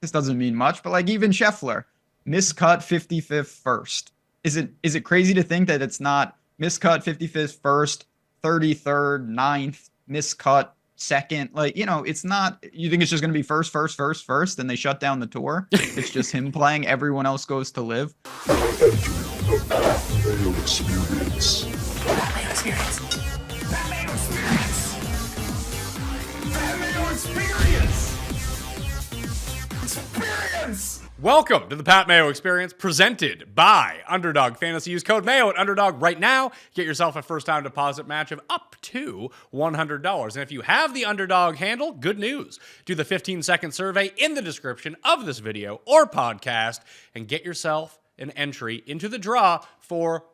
this doesn't mean much, but like even Scheffler, miscut 55th first. Is it crazy to think that it's not miscut 55th first, 33rd, 9th, miscut second? Like, it's not, you think it's just going to be first, and they shut down the tour? It's just him playing, everyone else goes to live. Mayo experience. Mayo experience. Mayo experience. Mayo experience. Experience. Welcome to the Pat Mayo Experience, presented by Underdog Fantasy. Use code Mayo at Underdog right now. Get yourself a first-time deposit match of up to $100. And if you have the Underdog handle, good news. Do the 15-second survey in the description of this video or podcast and get yourself an entry into the draw for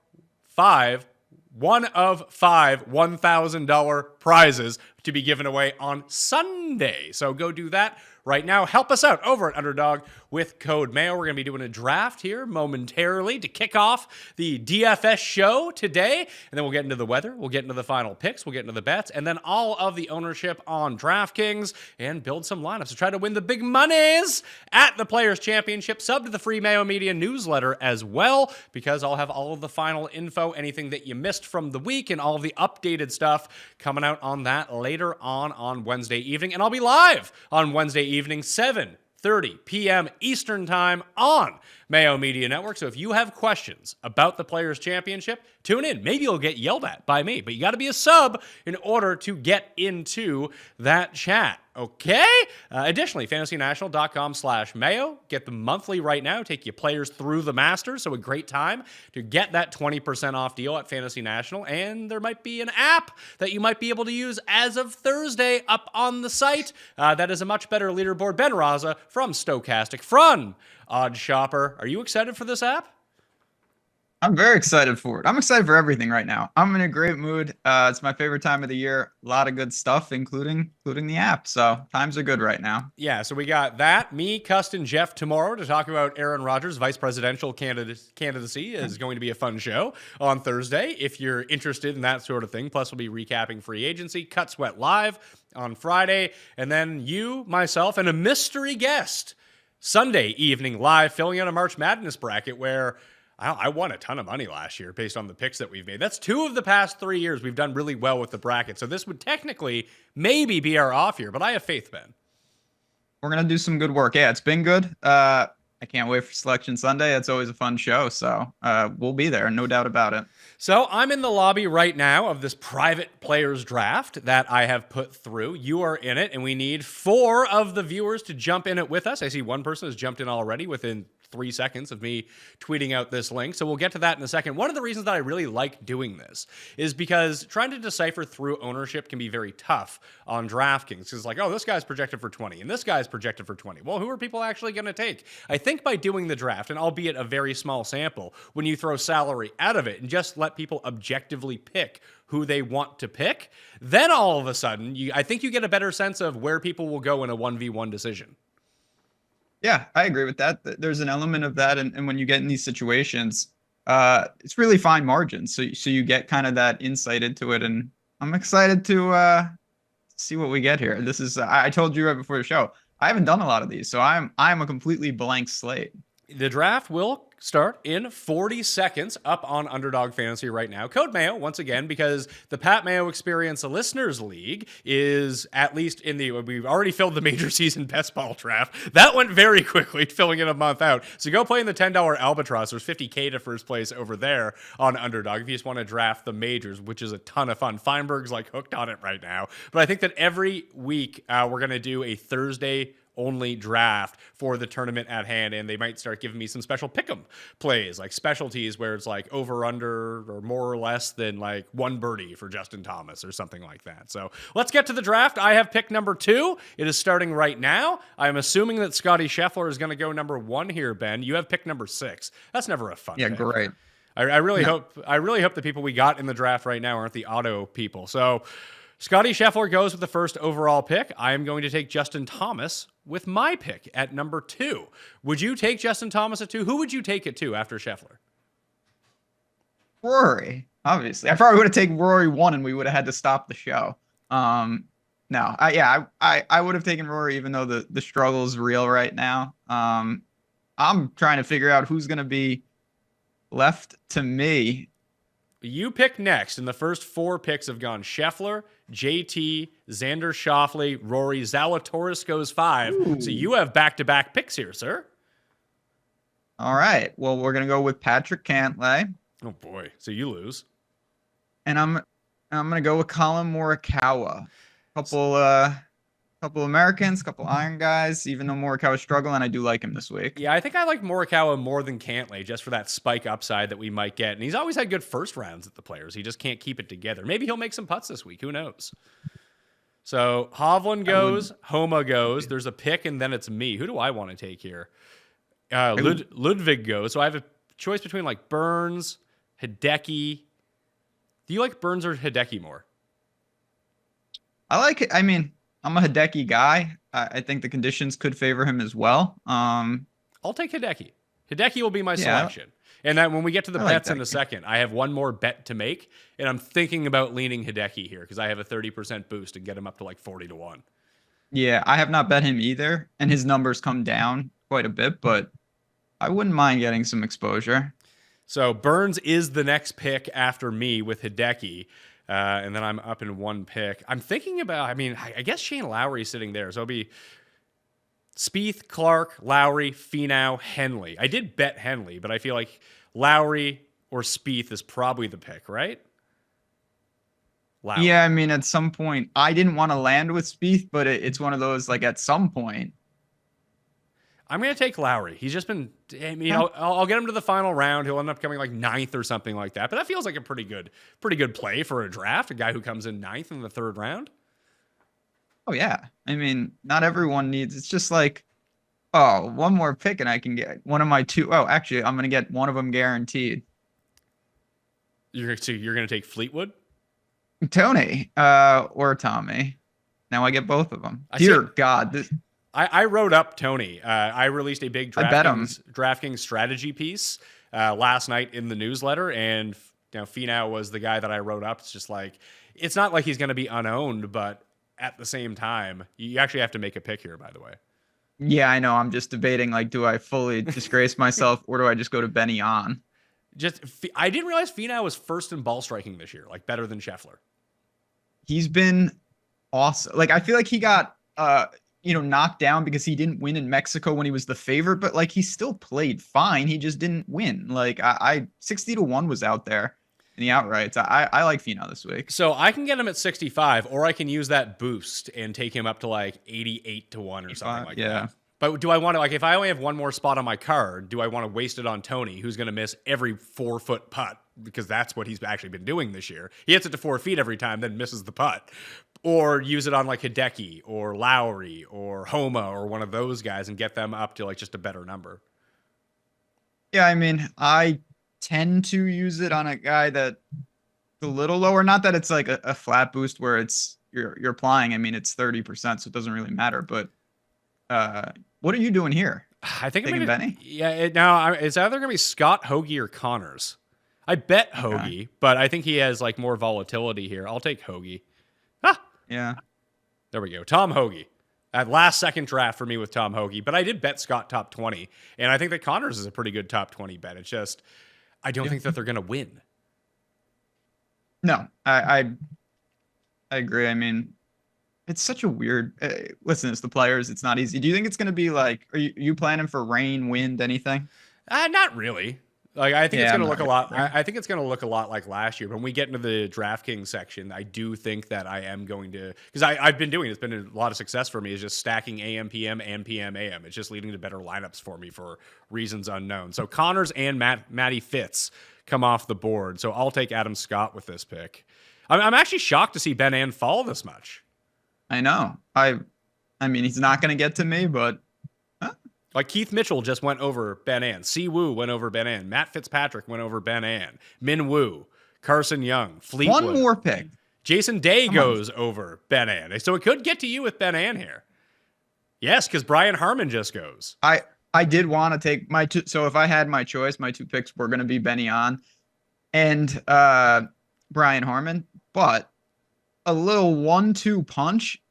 one of five $1,000 prizes to be given away on Sunday. So go do that right now. Help us out over at Underdog with code Mayo. We're going to be doing a draft here momentarily to kick off the DFS show today. And then we'll get into the weather. We'll get into the final picks. We'll get into the bets. And then all of the ownership on DraftKings and build some lineups to try to win the big monies at the Players' Championship. Sub to the free Mayo Media newsletter as well, because I'll have all of the final info, anything that you missed from the week, and all of the updated stuff coming out on that later on Wednesday evening. And I'll be live on Wednesday evening, 7:30 p.m. Eastern Time on Mayo Media Network. So if you have questions about the Players' Championship, tune in. Maybe you'll get yelled at by me, but you got to be a sub in order to get into that chat. Okay? Additionally, fantasynational.com/Mayo. Get the monthly right now. Take your players through the Masters. So a great time to get that 20% off deal at Fantasy National. And there might be an app that you might be able to use as of Thursday up on the site. That is a much better leaderboard. Ben Rasa from Stokastic, from Odd Shopper. Are you excited for this app? I'm very excited for it. I'm excited for everything right now. I'm in a great mood. It's my favorite time of the year. A lot of good stuff, including the app. So times are good right now. Yeah, so we got that. Me, Custon, Jeff tomorrow to talk about Aaron Rodgers' vice presidential candidacy is going to be a fun show on Thursday if you're interested in that sort of thing. Plus, we'll be recapping free agency, Cut Sweat Live on Friday. And then you, myself, and a mystery guest Sunday evening live filling out a March Madness bracket where I won a ton of money last year based on the picks that we've made. That's 2 of the past 3 years we've done really well with the bracket. So this would technically maybe be our off year, but I have faith, Ben. We're going to do some good work. Yeah, it's been good. I can't wait for Selection Sunday. It's always a fun show. So we'll be there, no doubt about it. So I'm in the lobby right now of this private players draft that I have put through. You are in it, and we need 4 of the viewers to jump in it with us. I see one person has jumped in already within 3 seconds of me tweeting out this link. So we'll get to that in a second. One of the reasons that I really like doing this is because trying to decipher through ownership can be very tough on DraftKings. Because it's like, oh, this guy's projected for 20 and this guy's projected for 20. Well, who are people actually going to take? I think by doing the draft, and albeit a very small sample, when you throw salary out of it and just let people objectively pick who they want to pick, then all of a sudden, I think you get a better sense of where people will go in a 1v1 decision. Yeah, I agree with that. There's an element of that. And when you get in these situations, it's really fine margins. So you get kind of that insight into it. And I'm excited to see what we get here. This is, I told you right before the show, I haven't done a lot of these. So I'm a completely blank slate. The draft will start in 40 seconds up on Underdog Fantasy right now. Code Mayo, once again, because the Pat Mayo Experience Listeners League is at least in the, we've already filled the major season best ball draft. That went very quickly, filling it a month out. So go play in the $10 Albatross. There's $50K to first place over there on Underdog if you just want to draft the majors, which is a ton of fun. Feinberg's like hooked on it right now. But I think that every week we're going to do a Thursday only draft for the tournament at hand, and they might start giving me some special pick'em plays, like specialties where it's like over under or more or less than like 1 birdie for Justin Thomas or something like that. So let's get to the draft. I have pick number 2. It is starting right now. I'm assuming that Scotty Scheffler is going to go number 1 here, Ben. You have pick number 6. That's never a fun pick. Great. I really hope the people we got in the draft right now aren't the auto people. So Scotty Scheffler goes with the first overall pick. I am going to take Justin Thomas with my pick at number 2. Would you take Justin Thomas at 2? Who would you take it to after Scheffler? Rory, obviously. I probably would have taken Rory 1 and we would have had to stop the show. No, I would have taken Rory even though the struggle is real right now. I'm trying to figure out who's going to be left to me. You pick next, and the first 4 picks have gone Scheffler, JT, Xander Schauffele, Rory, Zalatoris goes 5. Ooh. So you have back-to-back picks here, sir. All right. Well, we're going to go with Patrick Cantlay. Oh, boy. So you lose. And I'm going to go with Colin Morikawa. Couple Americans, couple Iron guys. Even though Morikawa's struggling, I do like him this week. Yeah, I think I like Morikawa more than Cantlay just for that spike upside that we might get. And he's always had good first rounds at the Players. He just can't keep it together. Maybe he'll make some putts this week. Who knows? So Hovland goes, Homa goes. There's a pick, and then it's me. Who do I want to take here? Ludwig goes. So I have a choice between like Burns, Hideki. Do you like Burns or Hideki more? I like it. I mean, I'm a Hideki guy. I think the conditions could favor him as well. I'll take Hideki. Hideki will be my selection. And then when we get to the bets in a second, I have one more bet to make, and I'm thinking about leaning Hideki here because I have a 30% boost and get him up to like 40-1. Yeah, I have not bet him either, and his numbers come down quite a bit, but I wouldn't mind getting some exposure. So Burns is the next pick after me with Hideki. And then I'm up in 1 pick. I'm thinking about, I guess Shane Lowry's sitting there. So it'll be Spieth, Clark, Lowry, Finau, Henley. I did bet Henley, but I feel like Lowry or Spieth is probably the pick, right? Lowry. Yeah, I mean, at some point, I didn't want to land with Spieth, but it's one of those, like, at some point. I'm going to take Lowry. He's just been, I'll get him to the final round. He'll end up coming like 9th or something like that. But that feels like a pretty good play for a draft. A guy who comes in 9th in the 3rd round. Oh, yeah. I mean, not everyone needs, it's just like, oh, one more pick and I can get one of my 2. Oh, actually, I'm going to get one of them guaranteed. You're going to take Fleetwood? Tony or Tommy. Now I get both of them. Dear God. I wrote up Tony. I released a big DraftKings strategy piece last night in the newsletter, and Finau was the guy that I wrote up. It's just like, it's not like he's going to be unowned, but at the same time, you actually have to make a pick here, by the way. Yeah, I know. I'm just debating, like, do I fully disgrace myself or do I just go to Benny on? I didn't realize Finau was first in ball striking this year, like better than Scheffler. He's been awesome. Like, I feel like he got knocked down because he didn't win in Mexico when he was the favorite, but like he still played fine. He just didn't win. Like I 60-1 was out there in the outrights. I like Finau this week. So I can get him at 65, or I can use that boost and take him up to like 88-1 or something like that. But do I want to, like, if I only have one more spot on my card, do I want to waste it on Tony, who's going to miss every 4-foot putt? Because that's what he's actually been doing this year. He hits it to 4 feet every time, then misses the putt. Or use it on like Hideki or Lowry or Homa or one of those guys and get them up to like just a better number. Yeah, I mean, I tend to use it on a guy that's a little lower. Not that it's like a flat boost where it's you're applying. I mean, it's 30%, so it doesn't really matter. But what are you doing here? I think taking Benny. Yeah, now it's either going to be Scott, Hoagie, or Connors. I bet Hoagie, but I think he has like more volatility here. I'll take Hoagie. Yeah. There we go. Tom Hoagie. At last second draft for me with Tom Hoagie, but I did bet Scott top 20, and I think that Connors is a pretty good top 20 bet. It's just, I don't think that they're going to win. No, I agree. I mean, it's such a weird, listen, it's the Players. It's not easy. Do you think it's going to be like, are you planning for rain, wind, anything? Not really. Like, I think it's going to look a lot. Sure. I think it's going to look a lot like last year. When we get into the DraftKings section, I do think that I am going to, because I've been doing, it's been a lot of success for me, is just stacking AM, PM, and PM, AM. It's just leading to better lineups for me for reasons unknown. So Connors and Matty Fitz come off the board. So I'll take Adam Scott with this pick. I'm actually shocked to see Ben An fall this much. I know. I mean, he's not going to get to me, but. Like Keith Mitchell just went over Ben An. Si Woo went over Ben An. Matt Fitzpatrick went over Ben An. Min Woo, Carson Young, Fleetwood. One more pick. Jason Day goes over Ben An. So it could get to you with Ben An here. Yes, because Brian Harmon just goes. I did want to take my two. So if I had my choice, my 2 picks were going to be Benny On and Brian Harmon. But a little 1-2 punch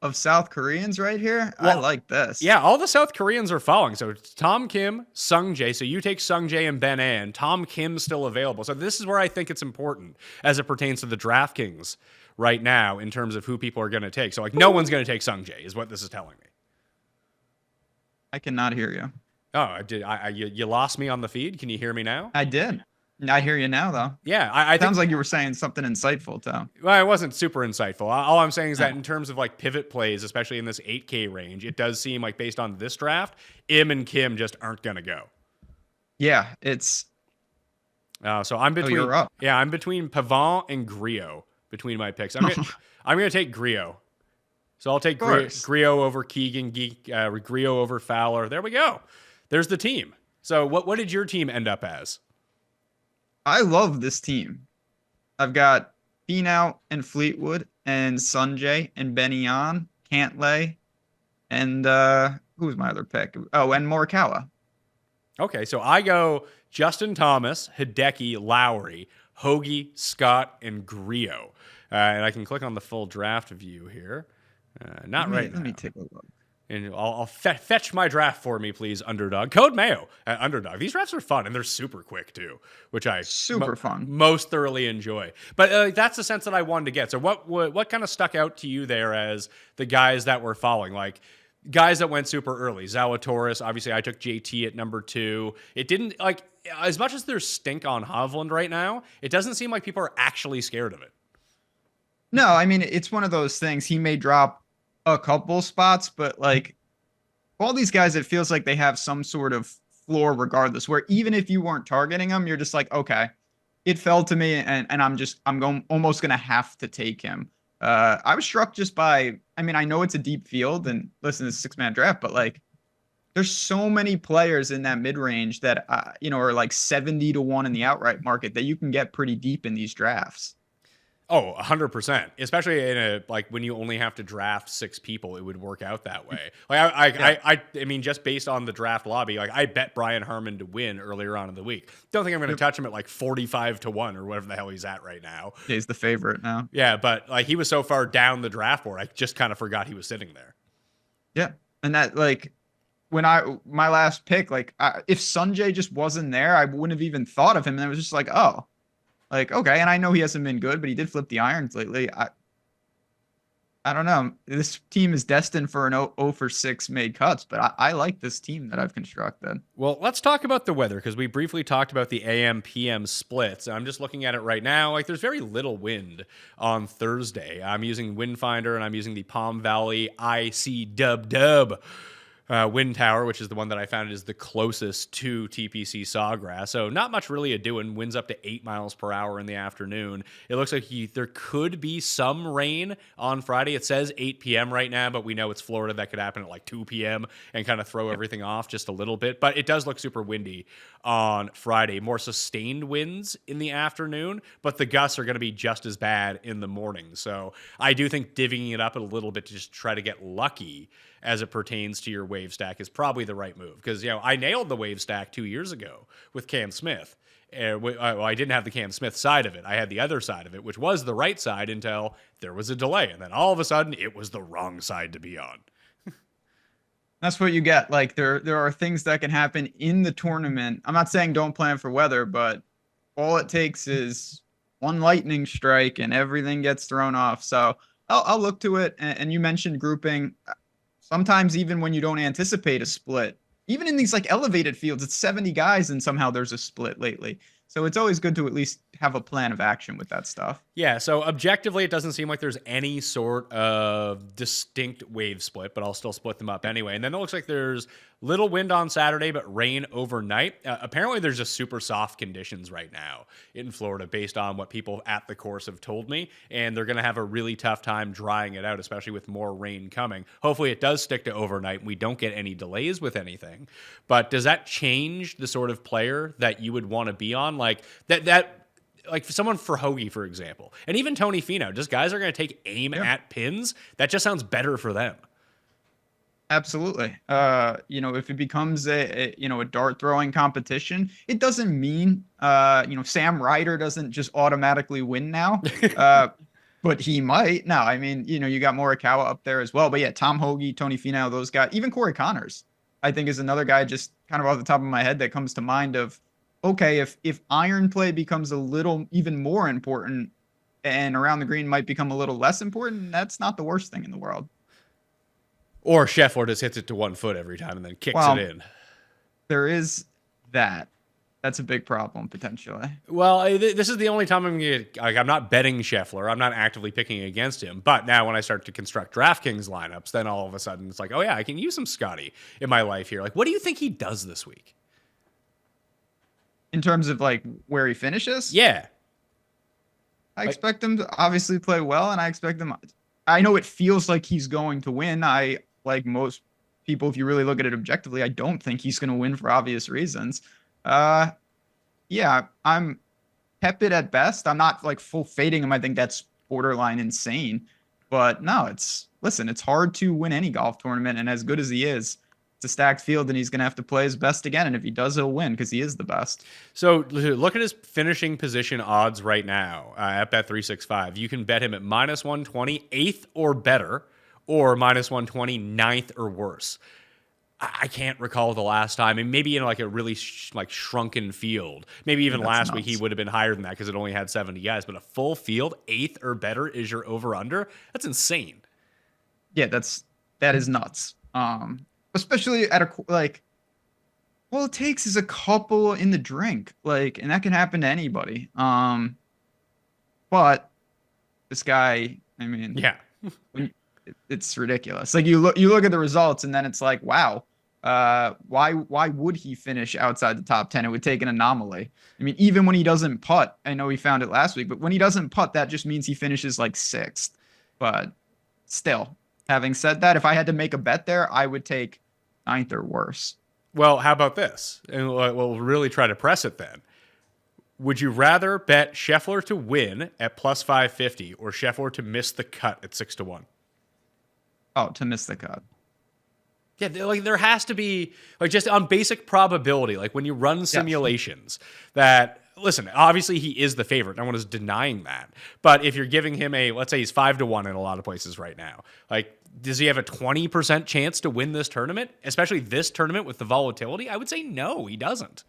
of South Koreans right here. I Well, like this. Yeah, all the South Koreans are falling. So it's Tom Kim, Sung Jae. So you take Sung Jae and Ben An. Tom Kim's still available. So this is where I think it's important as it pertains to the DraftKings right now in terms of who people are going to take. So like no one's going to take Sung Jae is what this is telling me. I cannot hear you. Oh, you lost me on the feed. Can you hear me now? I did. I hear you now, though. Yeah, I think Sounds like you were saying something insightful, Tom. well, it wasn't super insightful. All I'm saying is that in terms of like pivot plays, especially in this 8K range, it does seem like based on this draft, Im and Kim just aren't going to go. Yeah, it's. So I'm between. You're up. Yeah, I'm between Pavon and Griot between my picks. I'm gonna take Griot. So I'll take Griot over Keegan, Griot over Fowler. There we go. There's the team. So what did your team end up as? I love this team. I've got Finau and Fleetwood and Sunjay and Benyon, Cantlay, and who's my other pick? Oh, and Morikawa. Okay, so I go Justin Thomas, Hideki, Lowry, Hoagie, Scott, and Griot. And I can click on the full draft view here. Let me take a look. And I'll fetch my draft for me, please, Underdog. Code Mayo at Underdog. These drafts are fun, and they're super quick, too, which I fun. Most thoroughly enjoy. But that's the sense that I wanted to get. So what kind of stuck out to you there as the guys that were following? Like, guys that went super early. Zalatoris, obviously, I took JT at number 2. It didn't, like, as much as there's stink on Hovland right now, it doesn't seem like people are actually scared of it. No, I mean, it's one of those things. He may drop a couple spots, but like all these guys, it feels like they have some sort of floor regardless, where even if you weren't targeting them, you're just like, okay, it fell to me and I'm almost going to have to take him. I was struck just by, I mean, I know it's a deep field and listen, it's a 6-man draft, but like there's so many players in that mid-range that, are like 70-1 in the outright market that you can get pretty deep in these drafts. Oh, 100%. Especially in when you only have to draft 6 people, it would work out that way. Like I mean, just based on the draft lobby, like I bet Brian Harmon to win earlier on in the week. Don't think I'm going to touch him at like 45-1 or whatever the hell he's at right now. He's the favorite now. Yeah, but like he was so far down the draft board, I just kind of forgot he was sitting there. Yeah, and that like when my last pick, like if Sunjay just wasn't there, I wouldn't have even thought of him, and it was just like, oh. Like, okay, and I know he hasn't been good, but he did flip the irons lately. I don't know. This team is destined for an 0 for 6 made cuts, but I like this team that I've constructed. Well, let's talk about the weather because we briefly talked about the AM/PM splits. I'm just looking at it right now. Like, there's very little wind on Thursday. I'm using Windfinder and I'm using the Palm Valley IC Dub wind tower, which is the one that I found is the closest to TPC Sawgrass. So not much really a doing. Winds up to 8 miles per hour in the afternoon. It looks like there could be some rain on Friday. It says 8 p.m. right now, but we know it's Florida. That could happen at like 2 p.m. and kind of throw everything off just a little bit. But it does look super windy on Friday. More sustained winds in the afternoon, but the gusts are going to be just as bad in the morning. So I do think divvying it up a little bit to just try to get lucky as it pertains to your wave stack is probably the right move. Because, I nailed the wave stack 2 years ago with Cam Smith. I didn't have the Cam Smith side of it. I had the other side of it, which was the right side until there was a delay. And then all of a sudden, it was the wrong side to be on. That's what you get. Like, there are things that can happen in the tournament. I'm not saying don't plan for weather, but all it takes is one lightning strike and everything gets thrown off. So I'll look to it. And you mentioned grouping. Sometimes even when you don't anticipate a split, even in these like elevated fields, it's 70 guys and somehow there's a split lately. So it's always good to at least have a plan of action with that stuff. Yeah, so objectively, it doesn't seem like there's any sort of distinct wave split, but I'll still split them up anyway. And then it looks like there's little wind on Saturday, but rain overnight. Apparently, there's just super soft conditions right now in Florida based on what people at the course have told me. And they're going to have a really tough time drying it out, especially with more rain coming. Hopefully, it does stick to overnight and we don't get any delays with anything. But does that change the sort of player that you would want to be on? Like like someone for Hoagie, for example, and even Tony Finau, just guys are going to take aim at pins. That just sounds better for them. Absolutely. If it becomes a dart throwing competition, it doesn't mean, Sam Ryder doesn't just automatically win now. but he might. No, I mean, you got Morikawa up there as well. But yeah, Tom Hoagie, Tony Finau, those guys, even Corey Connors, I think is another guy just kind of off the top of my head that comes to mind of, okay, if iron play becomes a little even more important and around the green might become a little less important, that's not the worst thing in the world. Or Scheffler just hits it to 1 foot every time and then kicks it in. There is that. That's a big problem potentially. Well, this is the only time I'm not betting Scheffler. I'm not actively picking against him. But now when I start to construct DraftKings lineups, then all of a sudden it's like, oh yeah, I can use some Scotty in my life here. Like, what do you think he does this week? In terms of like where he finishes? Yeah. I expect him to obviously play well, and I know it feels like he's going to win. Like most people, if you really look at it objectively, I don't think he's going to win for obvious reasons. Yeah, I'm tepid at best. I'm not like full fading him. I think that's borderline insane. But no, it's hard to win any golf tournament, and as good as he is, it's a stacked field, and he's going to have to play his best again. And if he does, he'll win because he is the best. So look at his finishing position odds right now at Bet365. You can bet him at -120, 8th or better, or -120, 9th or worse. I can't recall the last time, and maybe in like a really shrunken field. Maybe even last week he would have been higher than that because it only had 70 guys. But a full field, 8th or better is your over/under. That's insane. Yeah, that is nuts. Especially at all it takes is a couple in the drink, and that can happen to anybody. But this guy, I mean, yeah. It's ridiculous. Like you look at the results and then it's like, wow, why would he finish outside the top 10? It would take an anomaly. I mean, even when he doesn't putt, I know he found it last week, but when he doesn't putt, that just means he finishes like 6th. But still, having said that, if I had to make a bet there, I would take 9th or worse. Well, how about this? And we'll really try to press it then. Would you rather bet Scheffler to win at +550 or Scheffler to miss the cut at 6-1? Oh, to miss the cut. Yeah, there has to be, just on basic probability, when you run simulations that, listen, obviously he is the favorite. No one is denying that. But if you're giving him let's say he's 5-1 in a lot of places right now, does he have a 20% chance to win this tournament, especially this tournament with the volatility? I would say no, he doesn't.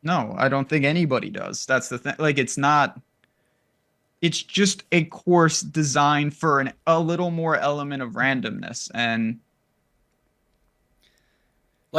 No, I don't think anybody does. That's the thing. It's just a course designed for a little more element of randomness. And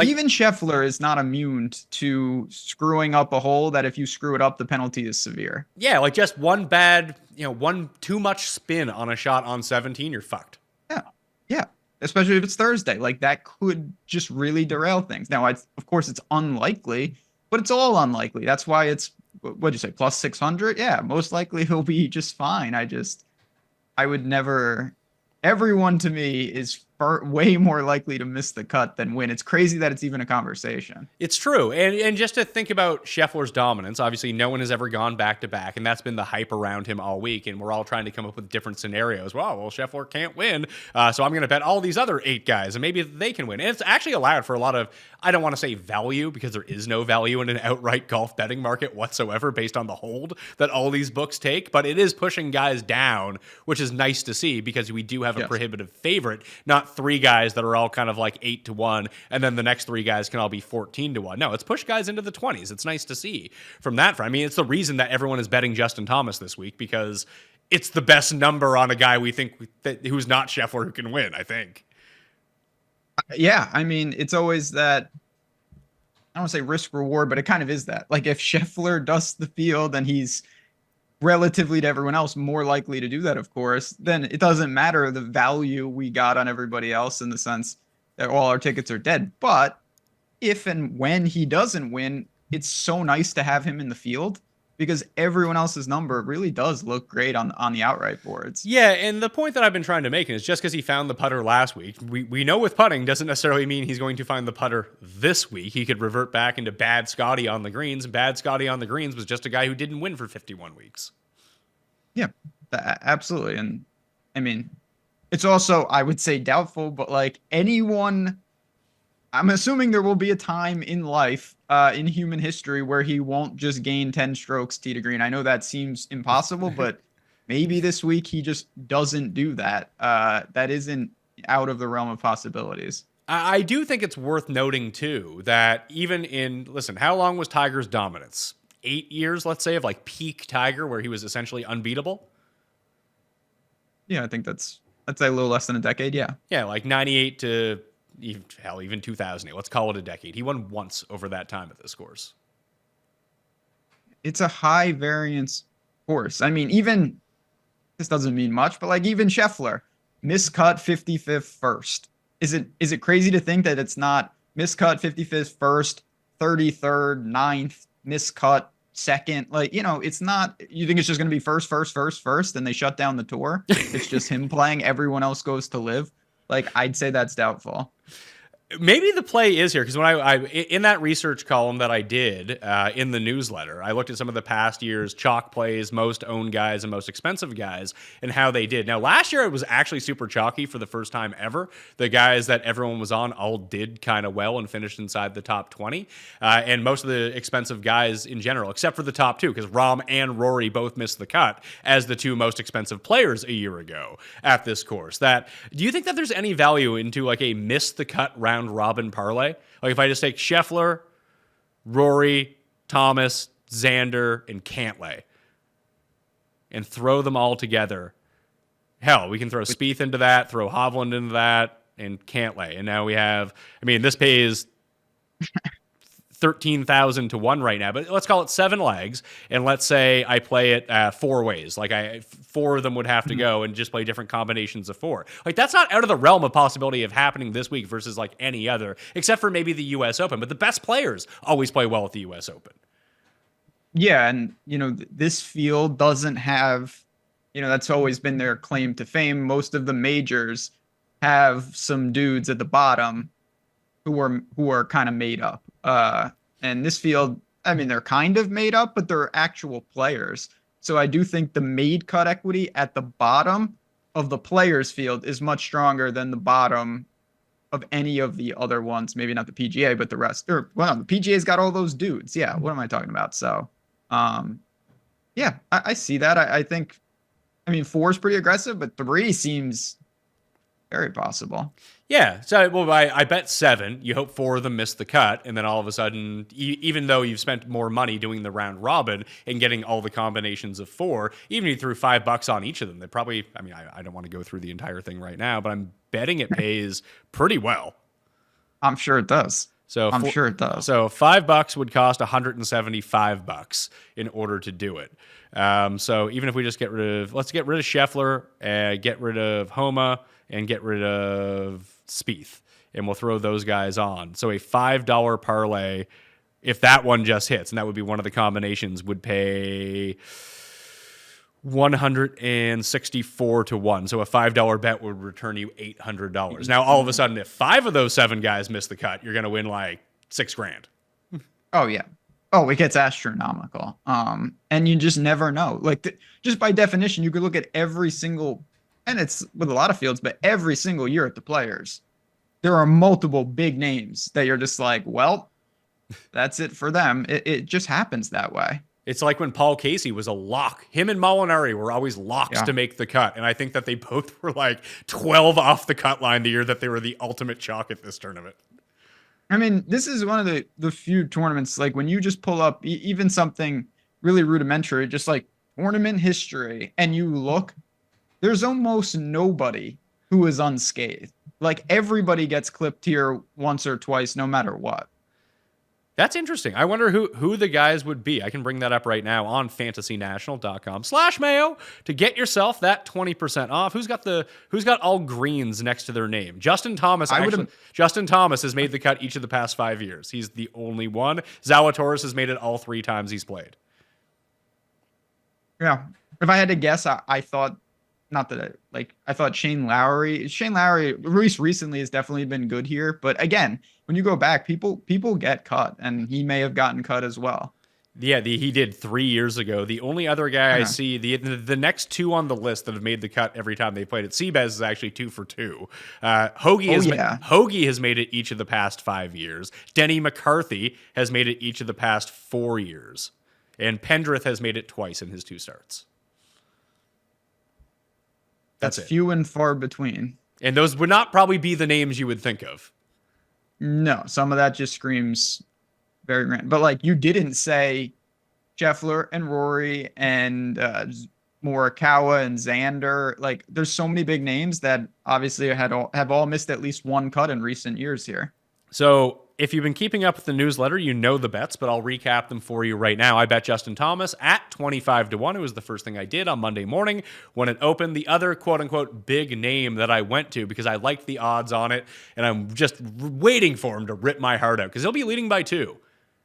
even Scheffler is not immune to screwing up a hole that if you screw it up, the penalty is severe. Yeah, just one bad, one too much spin on a shot on 17, you're fucked. Yeah. Especially if it's Thursday. That could just really derail things. Now, of course, it's unlikely, but it's all unlikely. That's why it's, what'd you say, +600? Yeah, most likely he'll be just fine. I would never. Everyone to me is way more likely to miss the cut than win. It's crazy that it's even a conversation. It's true. And just to think about Scheffler's dominance, obviously no one has ever gone back-to-back, and that's been the hype around him all week, and we're all trying to come up with different scenarios. Well, Scheffler can't win, so I'm going to bet all these other 8 guys, and maybe they can win. And it's actually allowed for a lot of, I don't want to say value, because there is no value in an outright golf betting market whatsoever based on the hold that all these books take, but it is pushing guys down, which is nice to see because we do have a prohibitive favorite, not 3 guys that are all kind of 8-1, and then the next 3 guys can all be 14-1. No, it's pushed guys into the 20s. It's nice to see from that front. I mean, it's the reason that everyone is betting Justin Thomas this week, because it's the best number on a guy we think who's not Scheffler who can win, I think. Yeah, I mean, it's always that, I don't want to say risk reward, but it kind of is that. If Scheffler dusts the field and he's relatively to everyone else more likely to do that, of course, then it doesn't matter the value we got on everybody else in the sense that all our tickets are dead. But if and when he doesn't win, it's so nice to have him in the field because everyone else's number really does look great on the outright boards. Yeah, and the point that I've been trying to make is just because he found the putter last week, we know with putting doesn't necessarily mean he's going to find the putter this week. He could revert back into bad Scotty on the greens, and bad Scotty on the greens was just a guy who didn't win for 51 weeks. Yeah, absolutely. And I mean, it's also, I would say, doubtful, but anyone, I'm assuming there will be a time in life, in human history, where he won't just gain 10 strokes tee to green. I know that seems impossible, but maybe this week he just doesn't do that. That isn't out of the realm of possibilities. I do think it's worth noting, too, that listen, how long was Tiger's dominance? 8 years, let's say, of like peak Tiger, where he was essentially unbeatable? Yeah, I think that's a little less than a decade. Yeah. Yeah, like 98 to even 2008. Let's call it a decade. He won once over that time at this course. It's a high variance course. I mean, even this doesn't mean much, but like even Scheffler, miscut 55th first. Is it crazy to think that it's not miscut 55th first, 33rd, 9th, miscut second? Like, it's not, you think it's just going to be first, and they shut down the tour. It's just him playing. Everyone else goes to live. Like, I'd say that's doubtful. Maybe the play is here, because when I in that research column that I did in the newsletter, I looked at some of the past years' chalk plays, most owned guys and most expensive guys, and how they did. Now, last year it was actually super chalky for the first time ever. The guys that everyone was on all did kind of well and finished inside the top 20, and most of the expensive guys in general, except for the top two, because Rahm and Rory both missed the cut as the two most expensive players a year ago at this course. Do you think that there's any value into like a miss the cut round robin parlay? Like if I just take Scheffler, Rory, Thomas, Xander, and Cantlay and throw them all together. Hell, we can throw Spieth into that, throw Hovland into that, and Cantlay. And now we have, this pays 13,000 to 1 right now, but let's call it 7 legs, and let's say I play it 4 ways. Like 4 of them would have to go and just play different combinations of 4. Like that's not out of the realm of possibility of happening this week versus like any other, except for maybe the U.S. Open. But the best players always play well at the U.S. Open. Yeah, and this field doesn't have, that's always been their claim to fame. Most of the majors have some dudes at the bottom who are kind of made up. And this field, they're kind of made up, but they're actual players. So I do think the made cut equity at the bottom of the players field is much stronger than the bottom of any of the other ones. Maybe not the PGA, but the rest. The PGA's got all those dudes. Yeah, what am I talking about? So, yeah, I see that. I think, 4 is pretty aggressive, but 3 seems very possible. Yeah, so I bet 7. You hope 4 of them miss the cut, and then all of a sudden, even though you've spent more money doing the round robin and getting all the combinations of 4, even if you threw $5 on each of them, they probably, I don't want to go through the entire thing right now, but I'm betting it pays pretty well. I'm sure it does. I'm sure it does. So $5 would cost $175 in order to do it. So even if we just let's get rid of Scheffler, get rid of Homa, and get rid of Spieth, and we'll throw those guys on. So a $5 parlay, if that one just hits, and that would be one of the combinations, would pay 164 to 1. So a $5 bet would return you $800. Now, all of a sudden, if 5 of those 7 guys miss the cut, you're going to win like $6,000. Oh, yeah. Oh, it gets astronomical. And you just never know. Like, just by definition, you could look at every single, and it's with a lot of fields, but every single year at the players, there are multiple big names that you're just like, well, that's it for them. It just happens that way. It's like when Paul Casey was a lock. Him and Molinari were always locks to make the cut. And I think that they both were like 12 off the cut line the year that they were the ultimate chalk at this tournament. This is one of the few tournaments, like when you just pull up even something really rudimentary, just like tournament history, and you look, there's almost nobody who is unscathed. Like everybody gets clipped here once or twice, no matter what. That's interesting. I wonder who the guys would be. I can bring that up right now on fantasynational.com/Mayo to get yourself that 20% off. Who's got all greens next to their name? Justin Thomas. Justin Thomas has made the cut each of the past 5 years. He's the only one. Zalatoris has made it all 3 times he's played. Yeah. If I had to guess, I thought, not that I thought Shane Lowry, recently has definitely been good here. But again, when you go back, people get cut, and he may have gotten cut as well. Yeah, he did 3 years ago. The only other guy I see, the next two on the list that have made the cut every time they played it, Seabass is actually 2 for 2. Hoagie has made it each of the past 5 years. Denny McCarthy has made it each of the past 4 years. And Pendrith has made it twice in his 2 starts. That's it. Few and far between. And those would not probably be the names you would think of. No, some of that just screams very random. But like, you didn't say Scheffler and Rory and Morikawa and Xander. Like, there's so many big names that obviously have all missed at least one cut in recent years here. So if you've been keeping up with the newsletter, you know the bets, but I'll recap them for you right now. I bet Justin Thomas at 25-1. It was the first thing I did on Monday morning when it opened. The other quote-unquote big name that I went to because I liked the odds on it, and I'm just waiting for him to rip my heart out because he'll be leading by 2.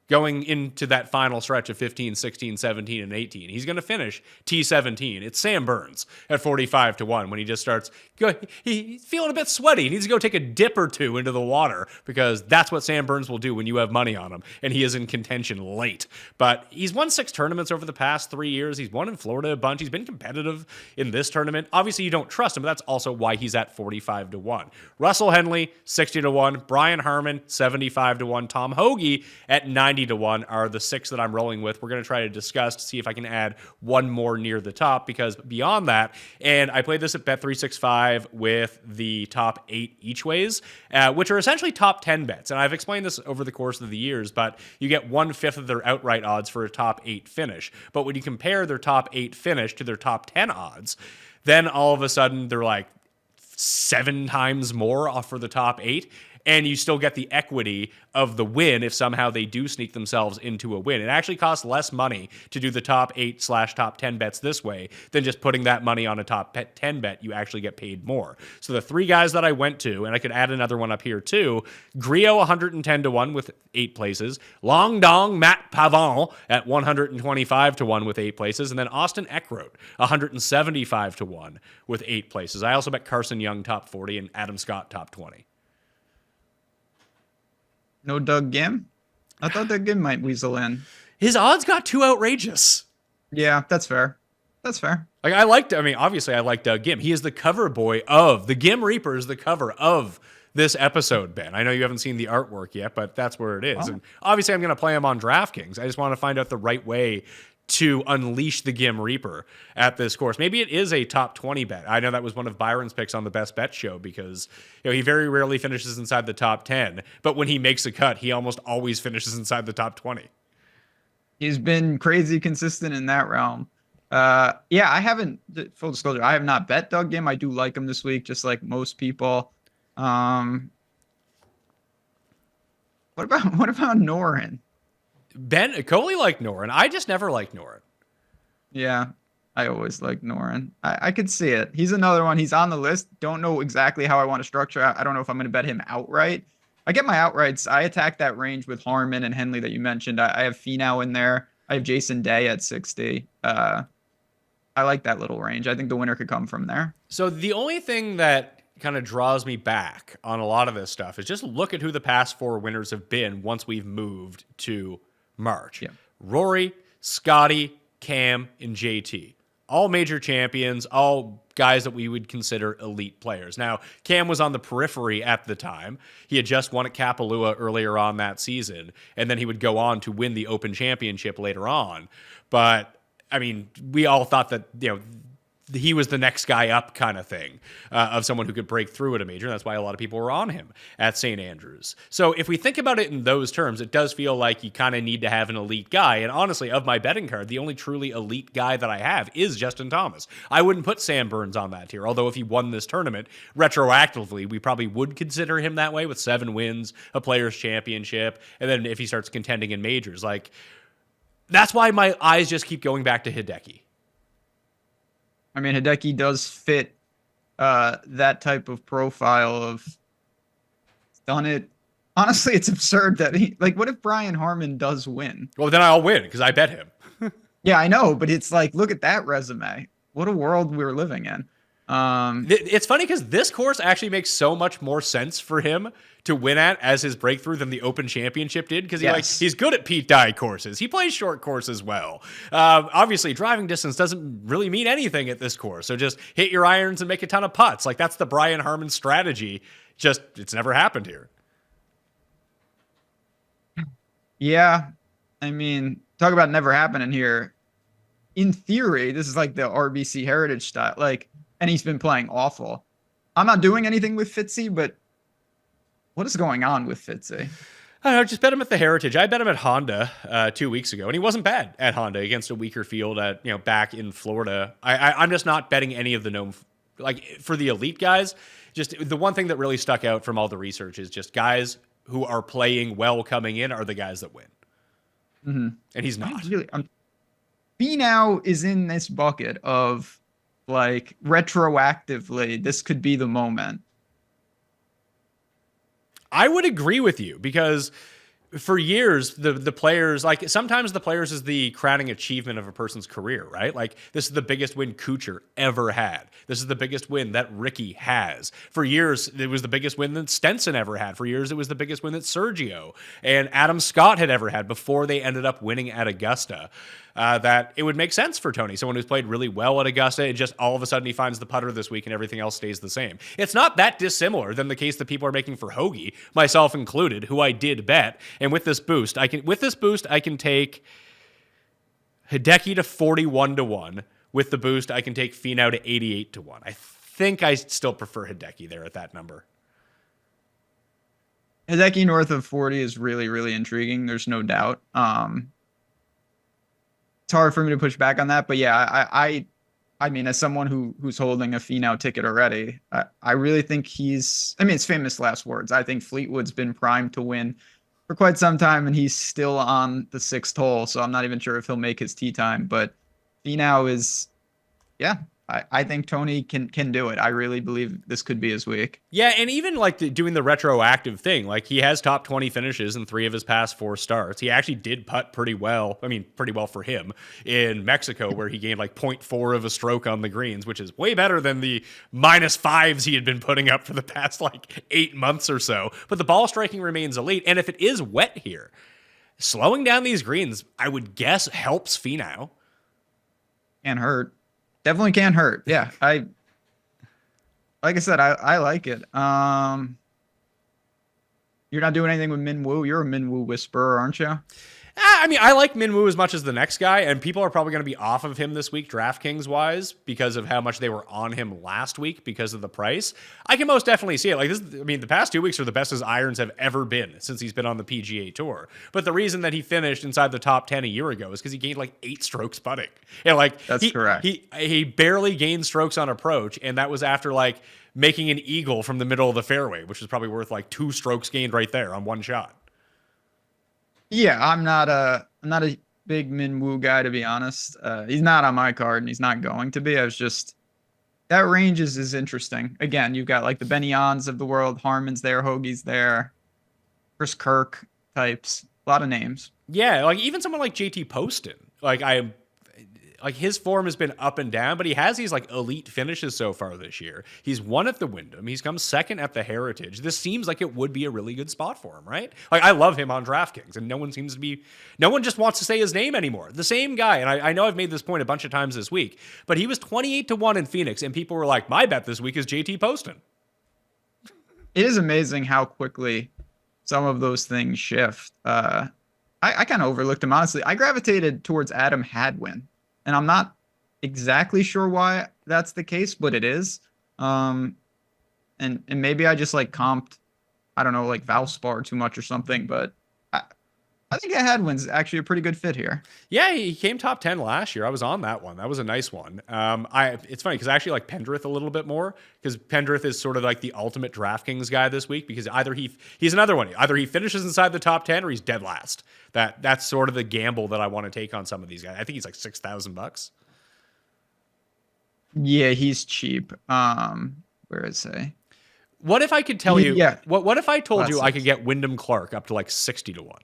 Going into that final stretch of 15, 16, 17, and 18. He's going to finish T17. It's Sam Burns at 45-1 when he just starts, he's feeling a bit sweaty. He needs to go take a dip or 2 into the water because that's what Sam Burns will do when you have money on him, and he is in contention late. But he's won 6 tournaments over the past 3 years. He's won in Florida a bunch. He's been competitive in this tournament. Obviously, you don't trust him, but that's also why he's at 45-1. Russell Henley, 60-1. Brian Harman, 75-1. Tom Hoagie at 90-1 are the 6 that I'm rolling with. We're going to try to discuss to see if I can add one more near the top because beyond that, and I played this at Bet365 with the top 8 each ways, which are essentially top 10 bets. And I've explained this over the course of the years, but you get 1/5 of their outright odds for a top 8 finish. But when you compare their top 8 finish to their top 10 odds, then all of a sudden they're like 7 times more for the top 8. And you still get the equity of the win if somehow they do sneak themselves into a win. It actually costs less money to do the top 8/top 10 bets this way than just putting that money on a top 10 bet. You actually get paid more. So the 3 guys that I went to, and I could add another one up here too, Griot 110-1 with 8 places, Long Dong Matt Pavon at 125-1 with 8 places, and then Austin Eckroat 175-1 with 8 places. I also bet Carson Young top 40 and Adam Scott top 20. No Doug Gim? I thought Doug Gim might weasel in. His odds got too outrageous. Yeah, that's fair. That's fair. Like obviously I like Doug Gim. He is the cover boy of the Gim Reaper is the cover of this episode, Ben. I know you haven't seen the artwork yet, but that's where it is. Oh. And obviously I'm going to play him on DraftKings. I just want to find out the right way to unleash the Gim Reaper at this course. Maybe it is a top 20 bet. I know that was one of Byron's picks on the Best Bet show because he very rarely finishes inside the top 10, but when he makes a cut, he almost always finishes inside the top 20. He's been crazy consistent in that realm. I haven't, full disclosure, I have not bet Doug Gim. I do like him this week, just like most people. What about Noren? Ben Coley liked Noren. I just never liked Noren. Yeah, I always like Noren. I could see it. He's another one. He's on the list. Don't know exactly how I want to structure. I don't know if I'm going to bet him outright. I get my outrights. I attack that range with Harman and Henley that you mentioned. I have Finau in there. I have Jason Day at 60. I like that little range. I think the winner could come from there. So the only thing that kind of draws me back on a lot of this stuff is just look at who the past 4 winners have been once we've moved to March. Yeah. Rory, Scotty, Cam, and JT. All major champions, all guys that we would consider elite players. Now, Cam was on the periphery at the time. He had just won at Kapalua earlier on that season, and then he would go on to win the Open Championship later on. But, I mean, we all thought that, he was the next guy up kind of thing of someone who could break through at a major. That's why a lot of people were on him at St. Andrews. So if we think about it in those terms, it does feel like you kind of need to have an elite guy. And honestly, of my betting card, the only truly elite guy that I have is Justin Thomas. I wouldn't put Sam Burns on that tier, although if he won this tournament retroactively, we probably would consider him that way with 7 wins, a Players' Championship, and then if he starts contending in majors. Like, that's why my eyes just keep going back to Hideki. I mean, Hideki does fit that type of profile of done it. Honestly, it's absurd that what if Brian Harman does win? Well, then I'll win because I bet him. Yeah, I know, but it's like, look at that resume. What a world we're living in. It's funny because this course actually makes so much more sense for him to win at as his breakthrough than the Open Championship did, because he's good at Pete Dye courses. He plays short courses well. Obviously, driving distance doesn't really mean anything at this course, so just hit your irons and make a ton of putts. Like, that's the Brian Harman strategy. Just, it's never happened here. Yeah, I mean, talk about never happening here. In theory, this is like the RBC Heritage style, like, and he's been playing awful. I'm not doing anything with Fitzy, but what is going on with Fitzy? I don't know, just bet him at the Heritage. I bet him at Honda 2 weeks ago, and he wasn't bad at Honda against a weaker field at, back in Florida. I'm just not betting any of the known, like, for the elite guys. Just the one thing that really stuck out from all the research is just guys who are playing well coming in are the guys that win. Mm-hmm. And he's not. Finau is in this bucket of, like, retroactively, this could be the moment. I would agree with you, because for years, the players, like, sometimes the players is the crowning achievement of a person's career, right? Like, this is the biggest win Kuchar ever had. This is the biggest win that Ricky has. For years, it was the biggest win that Stenson ever had. For years, it was the biggest win that Sergio and Adam Scott had ever had before they ended up winning at Augusta. That it would make sense for Tony, someone who's played really well at Augusta, and just all of a sudden he finds the putter this week and everything else stays the same. It's not that dissimilar than the case that people are making for Hoagie, myself included, who I did bet. And with this boost, I can take Hideki to 41-1. With the boost, I can take Finau to 88-1. I think I still prefer Hideki there at that number. Hideki north of 40 is really, really intriguing. There's no doubt. It's hard for me to push back on that, but yeah, I mean, as someone who's holding a Finau ticket already, I really think it's famous last words. I think Fleetwood's been primed to win for quite some time, and he's still on the 6th hole, so I'm not even sure if he'll make his tee time, but Finau is, yeah, I think Tony can do it. I really believe this could be his week. Yeah, and even like doing the retroactive thing, like he has top 20 finishes in 3 of his past 4 starts. He actually did putt pretty well. I mean, pretty well for him in Mexico, where he gained like 0.4 of a stroke on the greens, which is way better than the -5s he had been putting up for the past like 8 months or so. But the ball striking remains elite. And if it is wet here, slowing down these greens, I would guess, helps Finau. Can't hurt. Definitely can't hurt. Yeah, like I said, I like it. You're not doing anything with Minwoo. You're a Minwoo whisperer, aren't you? I mean, I like Minwoo as much as the next guy, and people are probably going to be off of him this week, DraftKings-wise, because of how much they were on him last week because of the price. I can most definitely see it. Like this, I mean, the past 2 weeks are the best his irons have ever been since he's been on the PGA Tour. But the reason that he finished inside the top 10 a year ago is because he gained like 8 strokes putting. And like that's correct. He barely gained strokes on approach, and that was after like making an eagle from the middle of the fairway, which is probably worth like 2 strokes gained right there on one shot. Yeah, I'm not a big Minwoo guy, to be honest. He's not on my card, and he's not going to be. I was just, that range is interesting. Again, you've got like the Benny Ons of the world, Harmon's there, Hoagie's there, Chris Kirk types, a lot of names. Yeah, like even someone like JT Poston, like his form has been up and down, but he has these like elite finishes so far this year. He's won at the Wyndham. He's come second at the Heritage. This seems like it would be a really good spot for him, right? Like I love him on DraftKings, and no one just wants to say his name anymore. The same guy, and I know I've made this point a bunch of times this week, but he was 28-1 in Phoenix, and people were like, my bet this week is JT Poston. It is amazing how quickly some of those things shift. I kind of overlooked him, honestly. I gravitated towards Adam Hadwin. And I'm not exactly sure why that's the case, but it is. And maybe I just like comped, I don't know, like Valspar too much or something, but I think Hadwin's actually a pretty good fit here. Yeah, he came top 10 last year. I was on that one. That was a nice one. It's funny because I actually like Pendrith a little bit more, because Pendrith is sort of like the ultimate DraftKings guy this week, because either he's another one. Either he finishes inside the top 10 or he's dead last. That's sort of the gamble that I want to take on some of these guys. I think he's like $6,000. Yeah, he's cheap. Where is he? What if I could tell you? Yeah. What if I told you I could get Wyndham Clark up to like 60-1?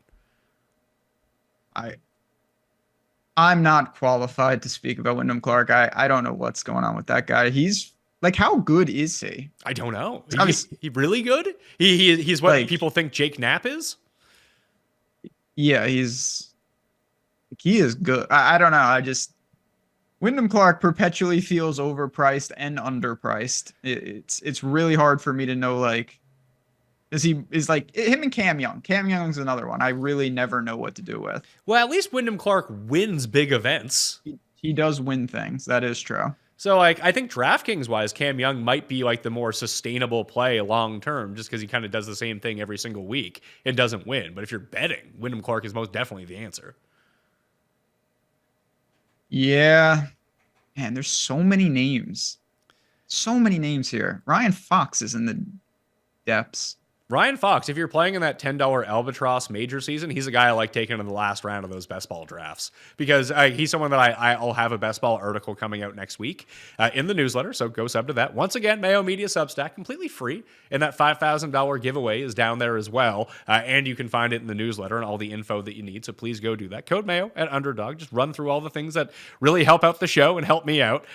I'm not qualified to speak about Wyndham Clark. I don't know what's going on with that guy. He's like how good is he? I don't know. Obviously- He really good? He's what Like- people think Jake Knapp is? Yeah, he is good. I don't know. Wyndham Clark perpetually feels overpriced and underpriced. It's really hard for me to know, like, is like him and Cam Young. Cam Young's another one I really never know what to do with. Well, at least Wyndham Clark wins big events. He does win things. That is true. So, like, I think DraftKings wise, Cam Young might be like the more sustainable play long term, just because he kind of does the same thing every single week and doesn't win. But if you're betting, Wyndham Clark is most definitely the answer. Yeah. Man, there's so many names. So many names here. Ryan Fox is in the depths. Ryan Fox, if you're playing in that $10 Albatross major season, he's a guy I like taking in the last round of those best ball drafts because he's someone that I'll have a best ball article coming out next week in the newsletter. So go sub to that. Once again, Mayo Media Substack, completely free. And that $5,000 giveaway is down there as well. And you can find it in the newsletter and all the info that you need. So please go do that. Code Mayo at Underdog. Just run through all the things that really help out the show and help me out.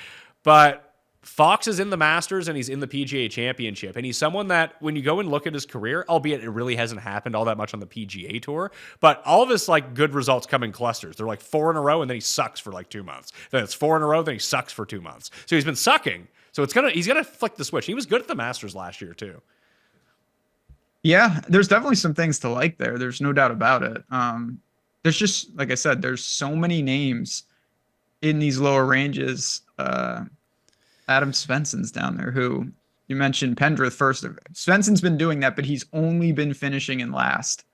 But Fox is in the Masters and he's in the PGA Championship. And he's someone that when you go and look at his career, albeit it really hasn't happened all that much on the PGA Tour, but all of his like good results come in clusters. They're like 4 in a row and then he sucks for like 2 months. Then it's 4 in a row, then he sucks for 2 months. So he's been sucking. So he's gonna flick the switch. He was good at the Masters last year too. Yeah, there's definitely some things to like there. There's no doubt about it. There's just, like I said, there's so many names in these lower ranges. Adam Svensson's down there, who you mentioned Pendrith first. Svensson's been doing that, but he's only been finishing in last.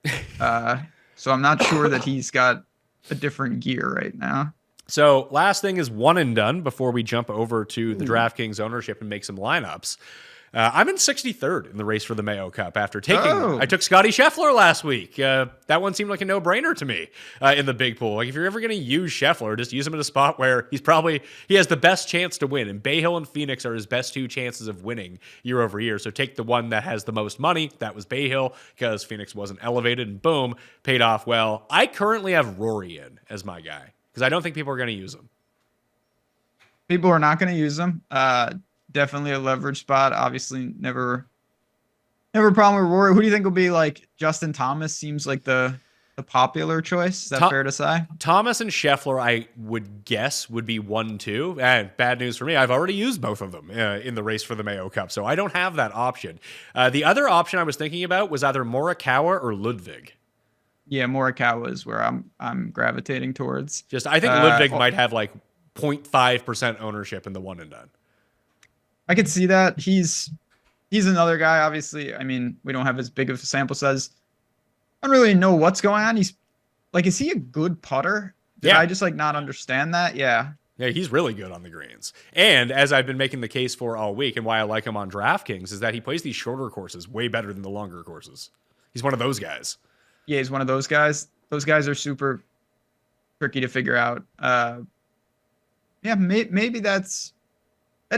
So I'm not sure that he's got a different gear right now. So last thing is one and done before we jump over to the DraftKings ownership and make some lineups. I'm in 63rd in the race for the Mayo Cup after I took Scotty Scheffler last week. That one seemed like a no-brainer to me in the big pool. Like if you're ever going to use Scheffler, just use him in a spot where he has the best chance to win. And Bay Hill and Phoenix are his best 2 chances of winning year over year. So take the one that has the most money. That was Bay Hill because Phoenix wasn't elevated and boom, paid off well. I currently have Rory in as my guy because I don't think people are going to use him. People are not going to use him. Definitely a leverage spot. Obviously, never a problem with Rory. Who do you think will be like Justin Thomas? Seems like the popular choice. Is that fair to say? Thomas and Scheffler, I would guess, would be 1-2. And bad news for me, I've already used both of them in the race for the Mayo Cup, so I don't have that option. The other option I was thinking about was either Morikawa or Ludwig. Yeah, Morikawa is where I'm gravitating towards. I think Ludwig might have like 0.5% ownership in the one and done. I could see that. He's another guy, obviously. I mean, we don't have as big of a sample size. I don't really know what's going on. He's like, is he a good putter? Did I just like not understand that? Yeah. Yeah, he's really good on the greens. And as I've been making the case for all week and why I like him on DraftKings is that he plays these shorter courses way better than the longer courses. He's one of those guys. Yeah, he's one of those guys. Those guys are super tricky to figure out. Yeah, maybe that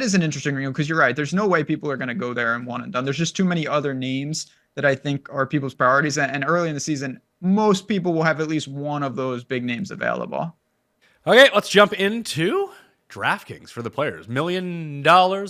is an interesting wrinkle because you're right. There's no way people are going to go there and one and done. There's just too many other names that I think are people's priorities. And early in the season, most people will have at least one of those big names available. Okay, let's jump into DraftKings for the players. $1 million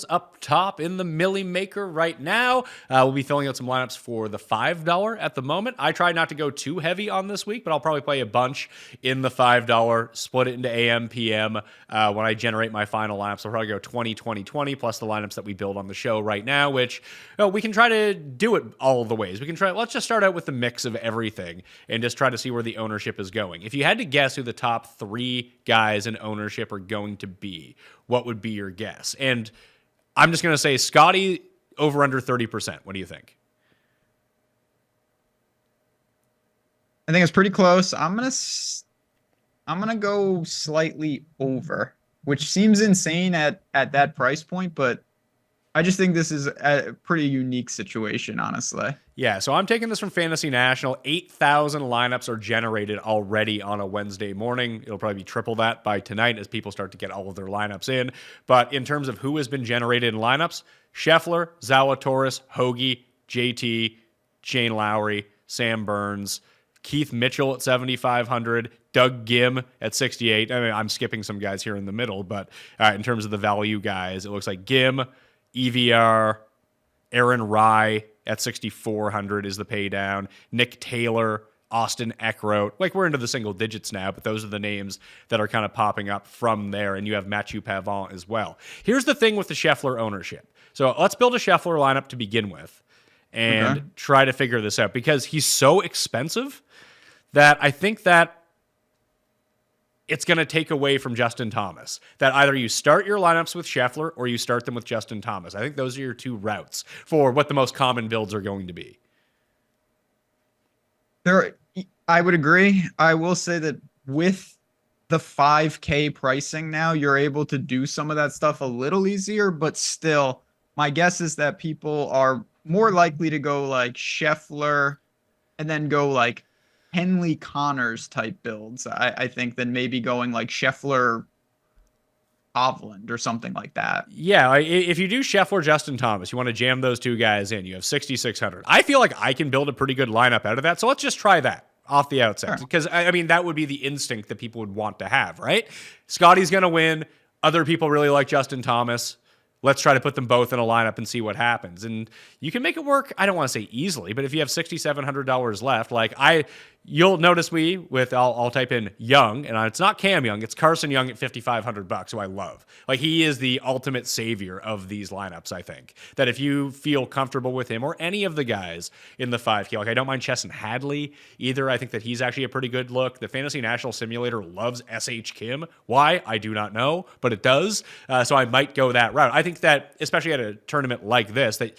up top in the Millie Maker right now. We'll be filling out some lineups for the $5 at the moment. I tried not to go too heavy on this week, but I'll probably play a bunch in the $5, split it into AM, PM when I generate my final lineups. I'll probably go 20, 20, 20 plus the lineups that we build on the show right now, which we can try to do it all the ways. Let's just start out with the mix of everything and just try to see where the ownership is going. If you had to guess who the top 3 guys in ownership are going to be, what would be your guess? And I'm just going to say Scotty over under 30%. What do you think? I think it's pretty close. I'm going to go slightly over, which seems insane at that price point, but I just think this is a pretty unique situation, honestly. Yeah, so I'm taking this from Fantasy National. 8,000 lineups are generated already on a Wednesday morning. It'll probably be triple that by tonight as people start to get all of their lineups in. But in terms of who has been generated in lineups, Scheffler, Zalatoris, Hoagie, JT, Shane Lowry, Sam Burns, Keith Mitchell at 7,500, Doug Gim at 68. I mean, I'm skipping some guys here in the middle, but in terms of the value guys, it looks like Gim, EVR, Aaron Rye at 6,400 is the pay down. Nick Taylor, Austin Eckroat. Like, we're into the single digits now, but those are the names that are kind of popping up from there. And you have Mathieu Pavon as well. Here's the thing with the Scheffler ownership. So let's build a Scheffler lineup to begin with and try to figure this out, because he's so expensive that I think that it's going to take away from Justin Thomas. That either you start your lineups with Scheffler or you start them with Justin Thomas. I think those are your two routes for what the most common builds are going to be. I would agree. I will say that with the 5K pricing now, you're able to do some of that stuff a little easier, but still, my guess is that people are more likely to go like Scheffler and then go like Henley Connors type builds, I think, than maybe going like Scheffler Hovland or something like that. Yeah, if you do Scheffler, Justin Thomas, you want to jam those two guys in, you have 6,600. I feel like I can build a pretty good lineup out of that, so let's just try that off the outset. Because, I mean, that would be the instinct that people would want to have, right? Scotty's going to win. Other people really like Justin Thomas. Let's try to put them both in a lineup and see what happens. And you can make it work, I don't want to say easily, but if you have $6,700 left, like you'll notice I'll type in Young, and it's not Cam Young, it's Carson Young at $5,500, who I love. Like, he is the ultimate savior of these lineups, I think. That if you feel comfortable with him or any of the guys in the 5K, like I don't mind Chesson Hadley either. I think that he's actually a pretty good look. The Fantasy National Simulator loves S.H. Kim. Why? I do not know, but it does. So I might go that route. I think that, especially at a tournament like this, that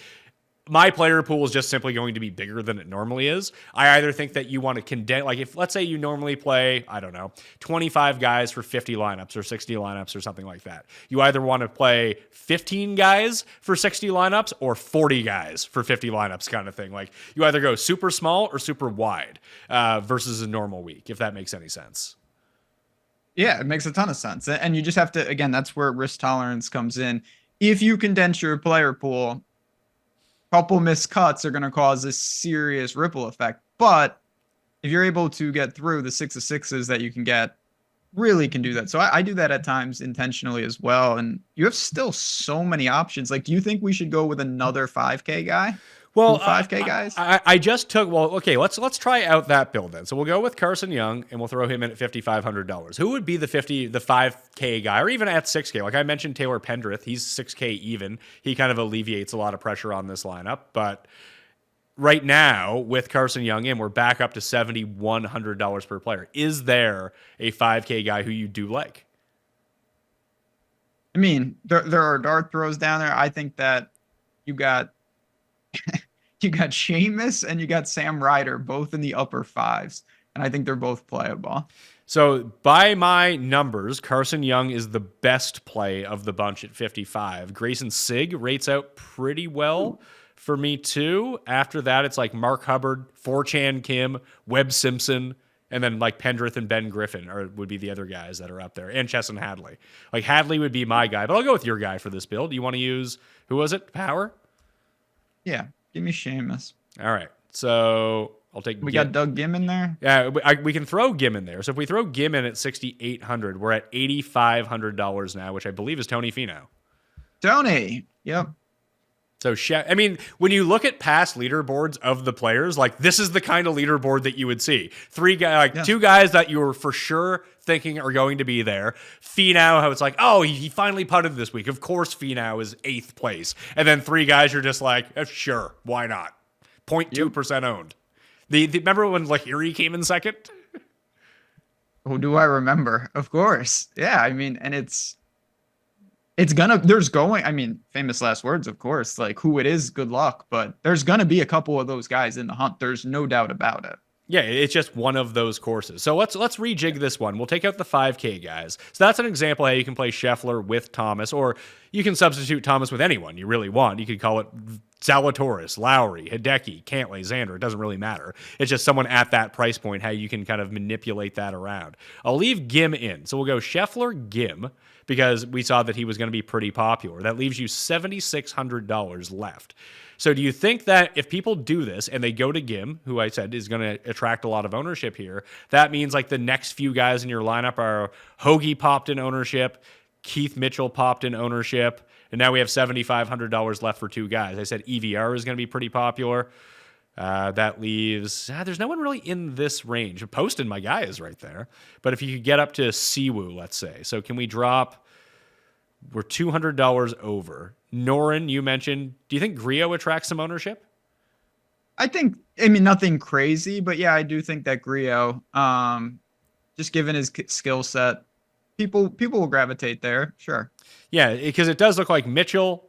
my player pool is just simply going to be bigger than it normally is. I either think that you want to condense, like if, let's say you normally play, I don't know, 25 guys for 50 lineups or 60 lineups or something like that. You either want to play 15 guys for 60 lineups or 40 guys for 50 lineups kind of thing. Like, you either go super small or super wide versus a normal week, if that makes any sense. Yeah, it makes a ton of sense. And you just have to, again, that's where risk tolerance comes in. If you condense your player pool, couple missed cuts are going to cause a serious ripple effect. But if you're able to get through the 6 of 6s that you can get, really can do that. So I do that at times intentionally as well. And you have still so many options. Like, do you think we should go with another 5K guy? Well, 5K guys. I just took. Well, okay. Let's try out that build then. So we'll go with Carson Young, and we'll throw him in at $5,500. Who would be the 5K guy, or even at 6K? Like I mentioned, Taylor Pendrith. He's 6K even. He kind of alleviates a lot of pressure on this lineup. But right now, with Carson Young in, we're back up to $7,100 per player. Is there a 5K guy who you do like? I mean, there are dart throws down there. I think that you got Seamus and you got Sam Ryder, both in the upper 5s. And I think they're both playable. So by my numbers, Carson Young is the best play of the bunch at 55. Grayson Sigg rates out pretty well for me too. After that, it's like Mark Hubbard, 4chan Kim, Webb Simpson, and then like Pendrith and Ben Griffin would be the other guys that are up there, and Chesson Hadley. Like, Hadley would be my guy, but I'll go with your guy for this build. You want to use, who was it? Power? Yeah, give me Seamus. All right, so I'll take. We got Doug Gim in there. Yeah, we can throw Gim in there. So if we throw Gim in at $6,800, we're at $8,500 now, which I believe is Tony Finau. Tony, yep. So, I mean, when you look at past leaderboards of the players, like, this is the kind of leaderboard that you would see. Two guys that you were for sure thinking are going to be there. Finau, how it's like, oh, he finally putted this week. Of course, Finau is 8th place. And then 3 guys you're just like, sure, why not? 0.2% owned. Remember when Lahiri came in 2nd? Who do I remember? Of course. Yeah, I mean, and famous last words, of course, like who it is, good luck, but there's going to be a couple of those guys in the hunt. There's no doubt about it. Yeah, it's just one of those courses. So let's rejig this one. We'll take out the 5K guys. So that's an example how you can play Scheffler with Thomas, or you can substitute Thomas with anyone you really want. You could call it Zalatoris, Lowry, Hideki, Cantlay, Xander. It doesn't really matter. It's just someone at that price point, how you can kind of manipulate that around. I'll leave Gim in. So we'll go Scheffler, Gim, because we saw that he was going to be pretty popular. That leaves you $7,600 left. So do you think that if people do this and they go to Gim, who I said is going to attract a lot of ownership here, that means like the next few guys in your lineup are Hoagie popped in ownership, Keith Mitchell popped in ownership, And now we have $7,500 left for two guys. I said EVR is going to be pretty popular. That leaves, there's no one really in this range. Poston, my guy, is right there. But if you could get up to Siwoo, let's say. So can we drop, we're $200 over. Norin, you mentioned, do you think Griot attracts some ownership? I mean, nothing crazy, but yeah, I do think that Griot, just given his skill set, people will gravitate there. Sure. Yeah, because it does look like Mitchell,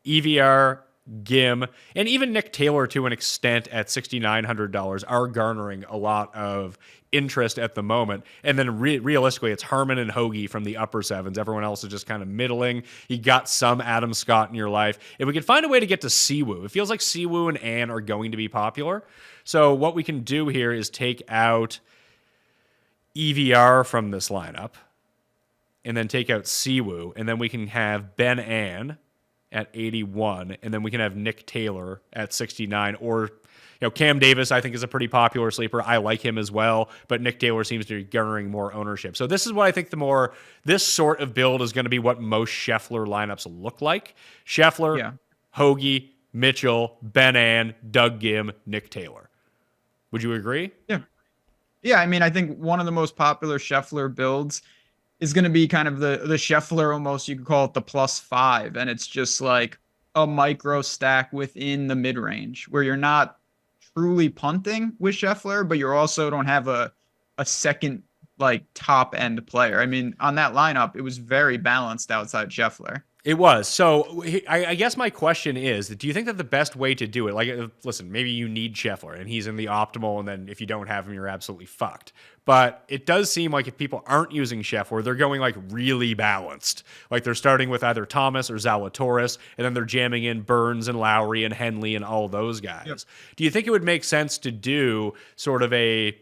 EVR, Gim, and even Nick Taylor to an extent at $6,900 are garnering a lot of interest at the moment. And then realistically, it's Herman and Hoagie from the upper sevens. Everyone else is just kind of middling. You got some Adam Scott in your life. If we could find a way to get to Siwoo, it feels like Siwoo and Ann are going to be popular. So what we can do here is take out EVR from this lineup and then take out Siwoo, and then we can have Ben Ann at 81, and then we can have Nick Taylor at 69, or Cam Davis I think is a pretty popular sleeper. I like him as well, but Nick Taylor seems to be garnering more ownership. So this is what I think this sort of build is going to be what most Scheffler lineups look like. Scheffler, Hoagie, Mitchell, Ben Ann, Doug Gim, Nick Taylor. Would you agree? Yeah. Yeah, I mean, I think one of the most popular Scheffler builds is going to be kind of the Scheffler, almost, you could call it the +5. And it's just like a micro stack within the mid-range where you're not truly punting with Scheffler, but you also don't have a second like top end player. I mean, on that lineup, it was very balanced outside Scheffler. It was. So I guess my question is, do you think that the best way to do it, like, listen, maybe you need Scheffler and he's in the optimal, and then if you don't have him, you're absolutely fucked. But it does seem like if people aren't using Scheffler, they're going like really balanced. Like they're starting with either Thomas or Zalatoris, and then they're jamming in Burns and Lowry and Henley and all those guys. Yep. Do you think it would make sense to do sort of a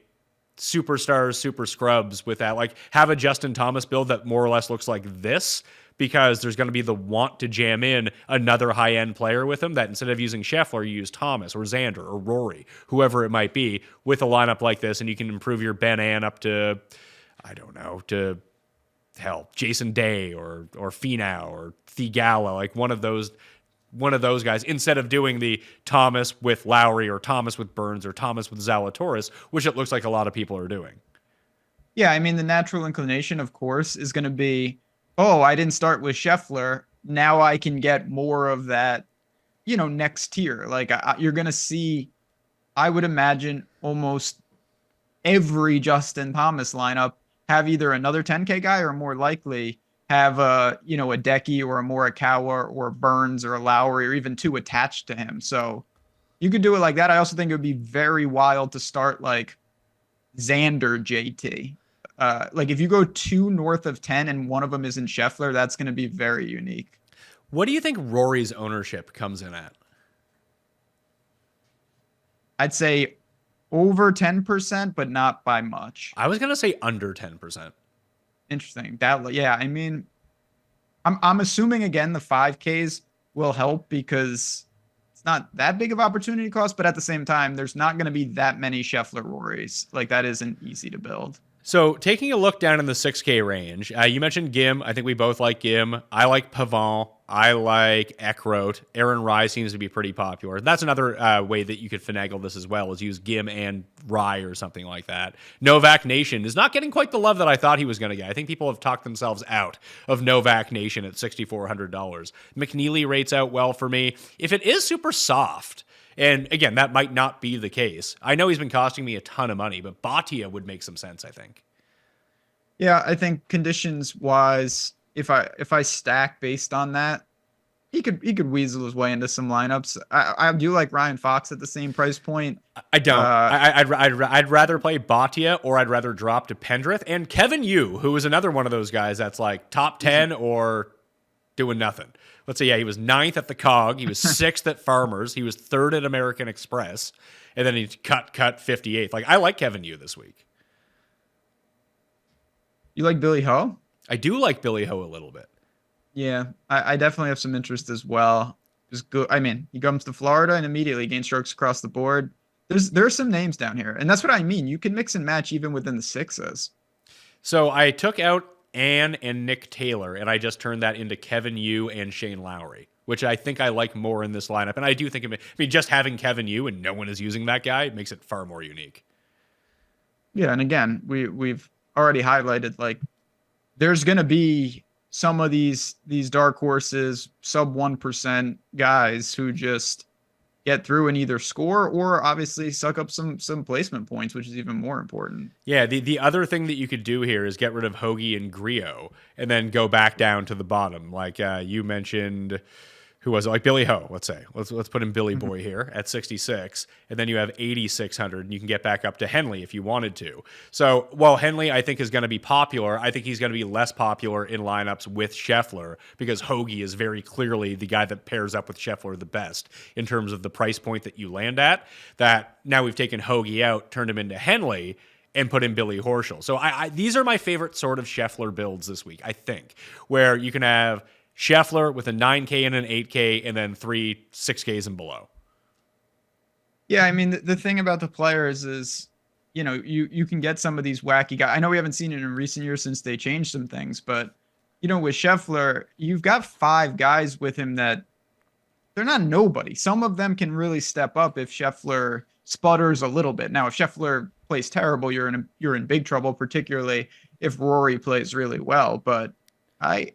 superstars, super scrubs with that? Like have a Justin Thomas build that more or less looks like this, because there's going to be the want to jam in another high-end player with him, that instead of using Scheffler, you use Thomas or Xander or Rory, whoever it might be, with a lineup like this, and you can improve your Ben Ann up to, I don't know, to hell, Jason Day or Finau or Thigala, like one of those guys, instead of doing the Thomas with Lowry or Thomas with Burns or Thomas with Zalatoris, which it looks like a lot of people are doing. Yeah, I mean, the natural inclination, of course, is going to be, oh, I didn't start with Scheffler. Now I can get more of that, next tier. Like you're going to see, I would imagine, almost every Justin Thomas lineup have either another 10K guy or more likely have a Decky or a Morikawa or Burns or a Lowry or even two attached to him. So you could do it like that. I also think it would be very wild to start like Xander JT. Like if you go 2 north of 10 and one of them isn't Scheffler, that's going to be very unique. What do you think Rory's ownership comes in at? I'd say over 10%, but not by much. I was going to say under 10%. Interesting. I mean, I'm assuming again the 5Ks will help because it's not that big of opportunity cost, but at the same time, there's not going to be that many Scheffler Rorys. Like that isn't easy to build. So taking a look down in the 6K range, you mentioned Gim. I think we both like Gim. I like Pavon. I like Eckroat. Aaron Rye seems to be pretty popular. That's another way that you could finagle this as well, is use Gim and Rye or something like that. Novak Nation is not getting quite the love that I thought he was going to get. I think people have talked themselves out of Novak Nation at $6,400. McNeely rates out well for me. If it is super soft, and again, that might not be the case. I know he's been costing me a ton of money, but Bhatia would make some sense, I think. Yeah, I think conditions wise, if I stack based on that, he could weasel his way into some lineups. I do like Ryan Fox at the same price point. I don't. I'd rather play Bhatia, or I'd rather drop to Pendrith and Kevin Yu, who is another one of those guys that's like top 10 or doing nothing. Let's say, he was 9th at the COG. He was 6th at Farmers. He was 3rd at American Express. And then he cut 58th. Like, I like Kevin Yu this week. You like Billy Ho? I do like Billy Ho a little bit. Yeah, I definitely have some interest as well. Just go. I mean, he comes to Florida and immediately gains strokes across the board. There's some names down here, and that's what I mean. You can mix and match even within the 6s. So I took out Ann and Nick Taylor, and I just turned that into Kevin Yu and Shane Lowry, which I think I like more in this lineup. And I do think, just having Kevin Yu and no one is using that guy makes it far more unique. Yeah, and again, we've already highlighted, like, there's going to be some of these dark horses, sub 1% guys who just get through and either score or obviously suck up some placement points, which is even more important. Yeah, the other thing that you could do here is get rid of Hoagie and Griot and then go back down to the bottom. Like you mentioned, who was it? Like Billy Ho, let's say. Let's put in Billy Boy here at 66, and then you have 8,600, and you can get back up to Henley if you wanted to. So while Henley, I think, is going to be popular, I think he's going to be less popular in lineups with Scheffler because Hoagie is very clearly the guy that pairs up with Scheffler the best in terms of the price point that you land at. That now we've taken Hoagie out, turned him into Henley, and put in Billy Horschel. So these are my favorite sort of Scheffler builds this week, I think, where you can have Scheffler with a 9K and an 8K and then 3 6Ks and below. Yeah, I mean, the thing about the players is, you can get some of these wacky guys. I know we haven't seen it in recent years since they changed some things, but, with Scheffler, you've got 5 guys with him that they're not nobody. Some of them can really step up if Scheffler sputters a little bit. Now, if Scheffler plays terrible, you're in big trouble, particularly if Rory plays really well. But I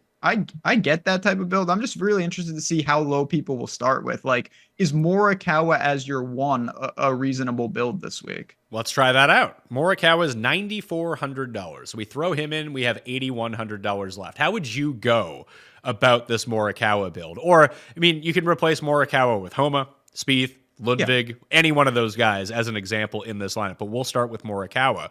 get that type of build. I'm just really interested to see how low people will start with. Like, is Morikawa as your one a reasonable build this week? Let's try that out. Morikawa is $9,400. So we throw him in. We have $8,100 left. How would you go about this Morikawa build? Or, you can replace Morikawa with Homa, Spieth, Ludwig, any one of those guys as an example in this lineup. But we'll start with Morikawa.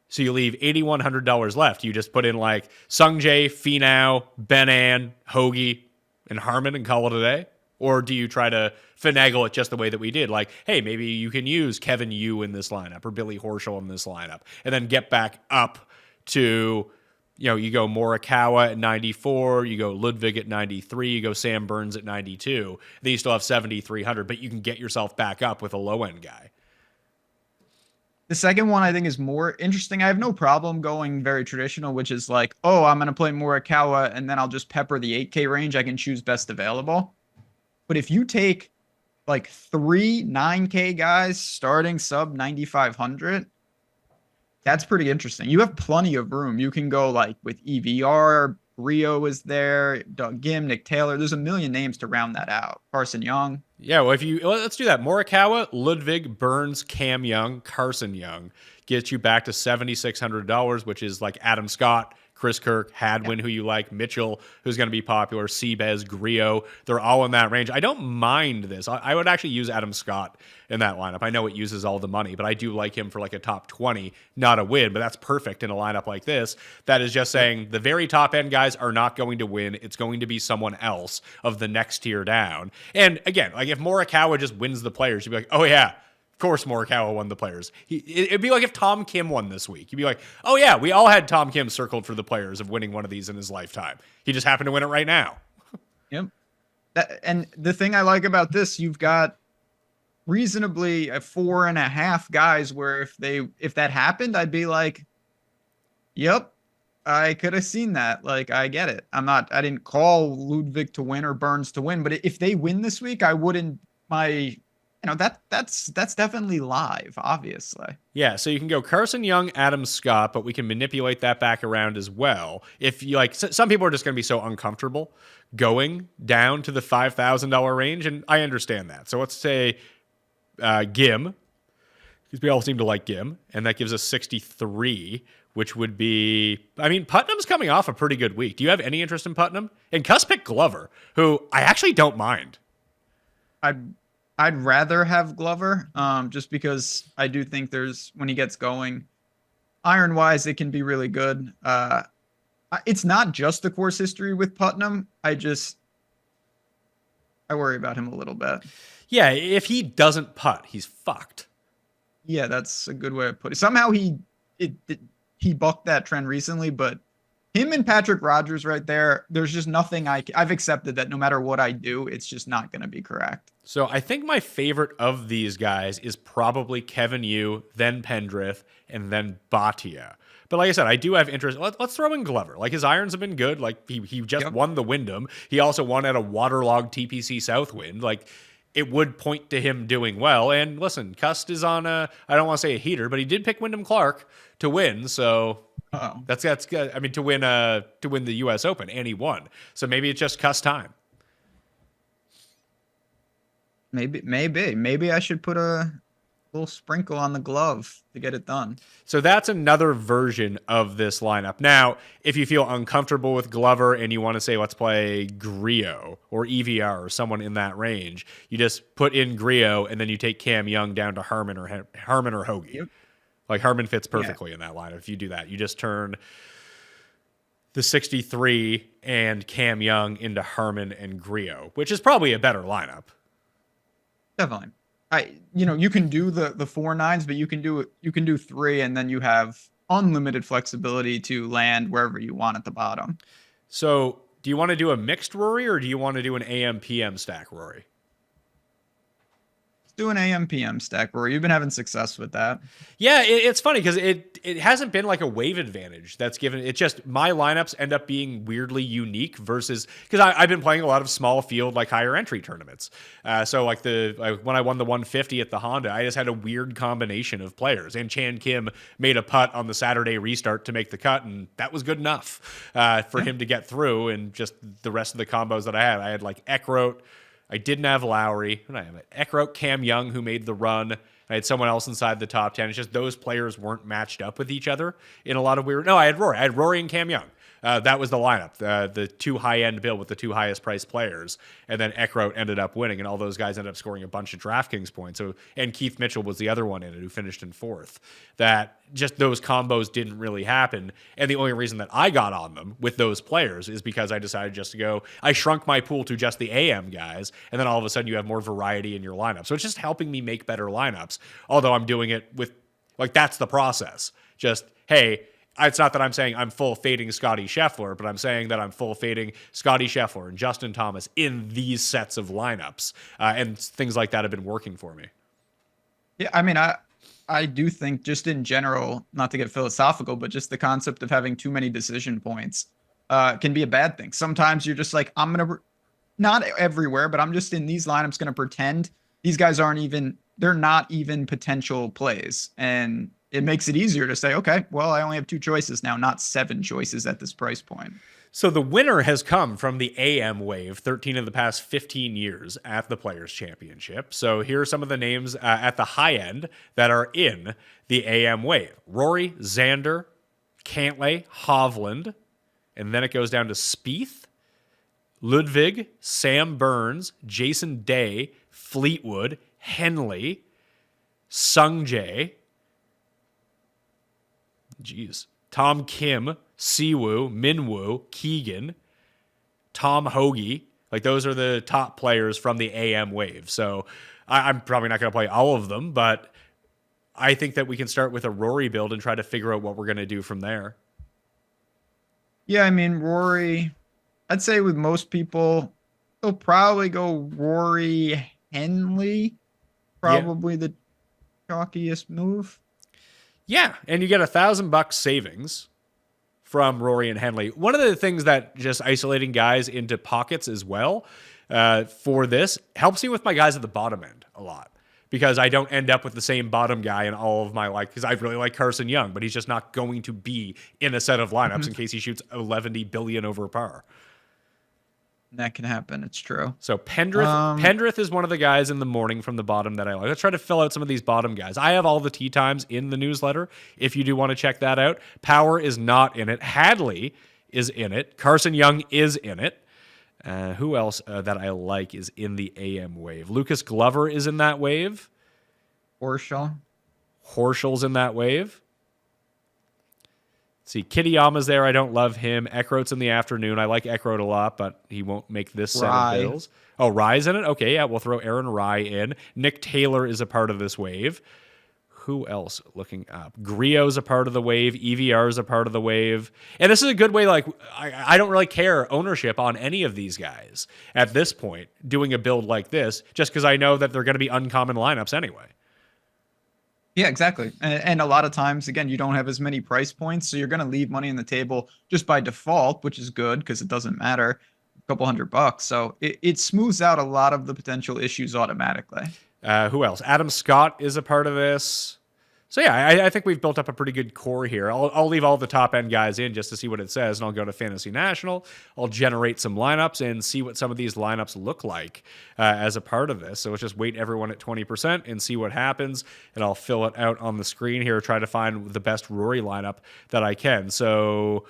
So you leave $8,100 left. You just put in like Sungjae, Finau, Ben, Hoagie, and Harman and call it a day? Or do you try to finagle it just the way that we did? Like, hey, maybe you can use Kevin Yu in this lineup or Billy Horschel in this lineup and then get back up to, you go Morikawa at 94, you go Ludwig at 93, you go Sam Burns at 92. Then you still have 7,300, but you can get yourself back up with a low-end guy. The second one I think is more interesting. I have no problem going very traditional, which is like, I'm going to play Morikawa and then I'll just pepper the 8K range. I can choose best available. But if you take like 3 9K guys starting sub 9,500, that's pretty interesting. You have plenty of room. You can go like with EVR, Rio is there, Doug Gim, Nick Taylor. There's a million names to round that out. Carson Young. Yeah, well, let's do that. Morikawa, Ludwig, Burns, Cam Young, Carson Young gets you back to $7,600, which is like Adam Scott, Chris Kirk, Hadwin, who you like, Mitchell, who's going to be popular, Seabez, Griot. They're all in that range. I don't mind this. I would actually use Adam Scott in that lineup. I know it uses all the money, but I do like him for like a top 20, not a win, but that's perfect in a lineup like this. That is just saying the very top end guys are not going to win. It's going to be someone else of the next tier down. And again, like if Morikawa just wins the players, you'd be like, oh yeah, of course Morikawa won the players. It'd be like if Tom Kim won this week. You'd be like, oh yeah, we all had Tom Kim circled for the players of winning one of these in his lifetime. He just happened to win it right now. Yep. And the thing I like about this, you've got reasonably 4.5 guys where if that happened, I'd be like, yep, I could have seen that. Like, I get it. I didn't call Ludwig to win or Burns to win, but if they win this week, I wouldn't, that's definitely live, obviously. Yeah, so you can go Carson Young, Adam Scott, but we can manipulate that back around as well. If you like, some people are just going to be so uncomfortable going down to the $5,000 range, and I understand that. So let's say Gim, because we all seem to like Gim, and that gives us 63, which would be, Putnam's coming off a pretty good week. Do you have any interest in Putnam? And Cuss picked Glover, who I actually don't mind. I'd rather have Glover, just because I do think when he gets going, iron-wise, it can be really good. It's not just the course history with Putnam. I worry about him a little bit. Yeah, if he doesn't putt, he's fucked. Yeah, that's a good way to put it. Somehow he bucked that trend recently, but him and Patrick Rodgers right there, there's just nothing I've accepted that no matter what I do, it's just not going to be correct. So I think my favorite of these guys is probably Kevin Yu, then Pendrith, and then Bhatia. But like I said, I do have interest. Let's throw in Glover. Like, his irons have been good. Like, he just won the Wyndham. He also won at a waterlogged TPC Southwind. Like, it would point to him doing well. And listen, Cust is on I don't want to say a heater, but he did pick Wyndham Clark to win. So that's good. I mean, to win the U.S. Open, and he won. So maybe it's just Cust time. Maybe I should put a little sprinkle on the glove to get it done. So that's another version of this lineup. Now, if you feel uncomfortable with Glover and you want to say, let's play Griot or EVR or someone in that range, you just put in Griot and then you take Cam Young down to Harman or Hoagie. Yep. Like, Harman fits perfectly in that lineup. If you do that, you just turn the 63 and Cam Young into Harman and Griot, which is probably a better lineup. Definitely. You can do the 4 9s, but you can do 3, and then you have unlimited flexibility to land wherever you want at the bottom. So, do you want to do a mixed Rory, or do you want to do an AM PM stack Rory? Do an AM PM stack, Rory. You've been having success with that. Yeah, it's funny because it hasn't been like a wave advantage that's given. It's just my lineups end up being weirdly unique versus, because I've been playing a lot of small field, like higher entry tournaments. So like when I won the 150 at the Honda, I just had a weird combination of players. And Chan Kim made a putt on the Saturday restart to make the cut, and that was good enough for him to get through. And just the rest of the combos that I had like Eckroat. I didn't have Lowry. I had Eckroat, Cam Young, who made the run. I had someone else inside the top 10. It's just those players weren't matched up with each other in a lot of weird... No, I had Rory. I had Rory and Cam Young. That was the lineup, the 2 high-end build with the 2 highest-priced players. And then Eckroat ended up winning, and all those guys ended up scoring a bunch of DraftKings points. And Keith Mitchell was the other one in it who finished in 4th. That just those combos didn't really happen. And the only reason that I got on them with those players is because I decided just to go... I shrunk my pool to just the AM guys, and then all of a sudden you have more variety in your lineup. So it's just helping me make better lineups, although I'm doing it with... Like, that's the process. Just, hey... It's not that I'm saying I'm full fading Scotty Scheffler, but I'm saying that I'm full fading Scotty Scheffler and Justin Thomas in these sets of lineups. And things like that have been working for me. Yeah, I mean, I do think just in general, not to get philosophical, but just the concept of having too many decision points can be a bad thing. Sometimes you're just like, not everywhere, but I'm just in these lineups going to pretend these guys they're not even potential plays. And it makes it easier to say, okay, well, I only have 2 choices now, not 7 choices at this price point. So the winner has come from the AM wave, 13 of the past 15 years at the Players' Championship. So here are some of the names at the high end that are in the AM wave. Rory, Xander, Cantlay, Hovland, and then it goes down to Spieth, Ludwig, Sam Burns, Jason Day, Fleetwood, Henley, Sungjae, Tom Kim, Siwoo, Minwoo, Keegan, Tom Hoagie. Like, those are the top players from the AM wave. So I'm probably not going to play all of them, but I think that we can start with a Rory build and try to figure out what we're going to do from there. Yeah, I mean, Rory, I'd say with most people, they'll probably go Rory Henley. Probably the chalkiest move. Yeah, and you get $1,000 savings from Rory and Henley. One of the things that just isolating guys into pockets as well for this helps me with my guys at the bottom end a lot, because I don't end up with the same bottom guy in all of my because I really like Carson Young, but he's just not going to be in a set of lineups in case he shoots 11 billion over par. That can happen. It's true. So Pendrith is one of the guys in the morning from the bottom that I like. Let's try to fill out some of these bottom guys. I have all the tee times in the newsletter if you do want to check that out. Power is not in it. Hadley is in it. Carson Young is in it. Who else that I like is in the AM wave? Lucas Glover is in that wave. Horschel's in that wave. See, Kitayama's there. I don't love him. Eckroat's in the afternoon. I like Eckroat a lot, but he won't make this set of bills. Oh, Rye's in it? Okay, yeah, we'll throw Aaron Rye in. Nick Taylor is a part of this wave. Who else looking up? Grio's a part of the wave. EVR is a part of the wave. And this is a good way, like, I don't really care ownership on any of these guys at this point, doing a build like this, just because I know that they're going to be uncommon lineups anyway. Yeah, exactly. And a lot of times, again, you don't have as many price points, so you're going to leave money on the table just by default, which is good because it doesn't matter, a couple $100. So it smooths out a lot of the potential issues automatically. Who else? Adam Scott is a part of this. So yeah, I think we've built up a pretty good core here. I'll leave all the top end guys in just to see what it says, and I'll go to Fantasy National. I'll generate some lineups and see what some of these lineups look like as a part of this. So let's just weight everyone at 20% and see what happens, and I'll fill it out on the screen here, try to find the best Rory lineup that I can. So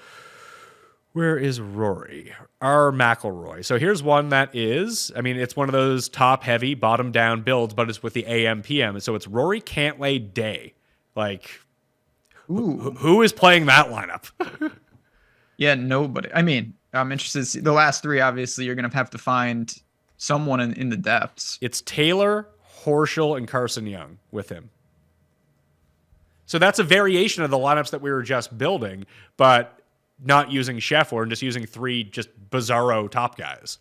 where is Rory? Our McIlroy. So here's one that is, I mean, it's one of those top-heavy, bottom-down builds, but it's with the AM, PM. So it's Rory Cantlay Day. Like, who is playing that lineup? Yeah, nobody. I mean, I'm interested to see. The last three, obviously, you're going to have to find someone in the depths. It's Taylor, Horschel, and Carson Young with him. So that's a variation of the lineups that we were just building, but not using Scheffler and just using three just bizarro top guys.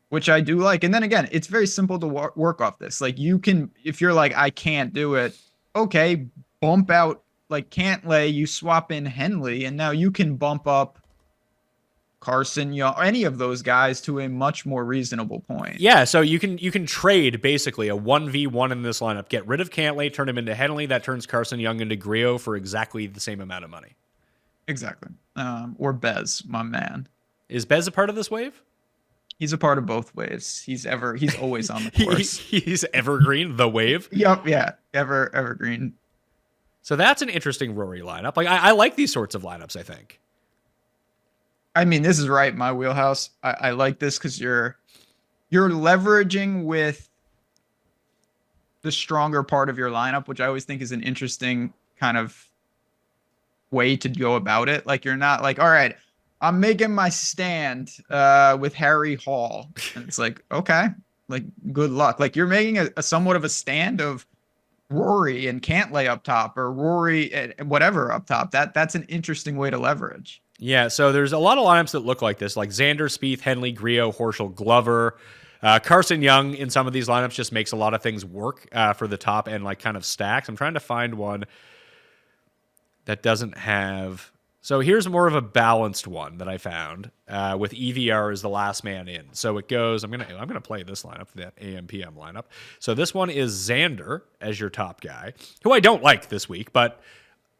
Which I do like. And then again, it's very simple to work off this. Like, you can, if you're like, I can't do it, okay, bump out like Cantlay, you swap in Henley, and now you can bump up Carson Young, any of those guys to a much more reasonable point. Yeah, so you can trade basically a 1v1 in this lineup. Get rid of Cantlay, turn him into Henley. That turns Carson Young into Grillo for exactly the same amount of money. Exactly. Or Bez, my man. Is Bez a part of this wave? He's a part of both waves. He's always on the course. He's evergreen, the wave. Yep, yeah, evergreen. So that's an interesting Rory lineup. Like I like these sorts of lineups, I think. I mean, this is right in my wheelhouse. I like this because you're leveraging with the stronger part of your lineup, which I always think is an interesting kind of way to go about it. Like, you're not like, all right, I'm making my stand with Harry Hall. And it's like, okay, like, good luck. Like, you're making a somewhat of a stand of Rory and Cantlay up top, or Rory and whatever up top. That's an interesting way to leverage. Yeah, so there's a lot of lineups that look like this, like Xander, Spieth, Henley, Grillo, Horschel, Glover. Carson Young in some of these lineups just makes a lot of things work for the top end, like kind of stacks. I'm trying to find one that doesn't have. So here's more of a balanced one that I found with EVR as the last man in. So it goes. I'm gonna play this lineup, that AM PM lineup. So this one is Xander as your top guy, who I don't like this week, but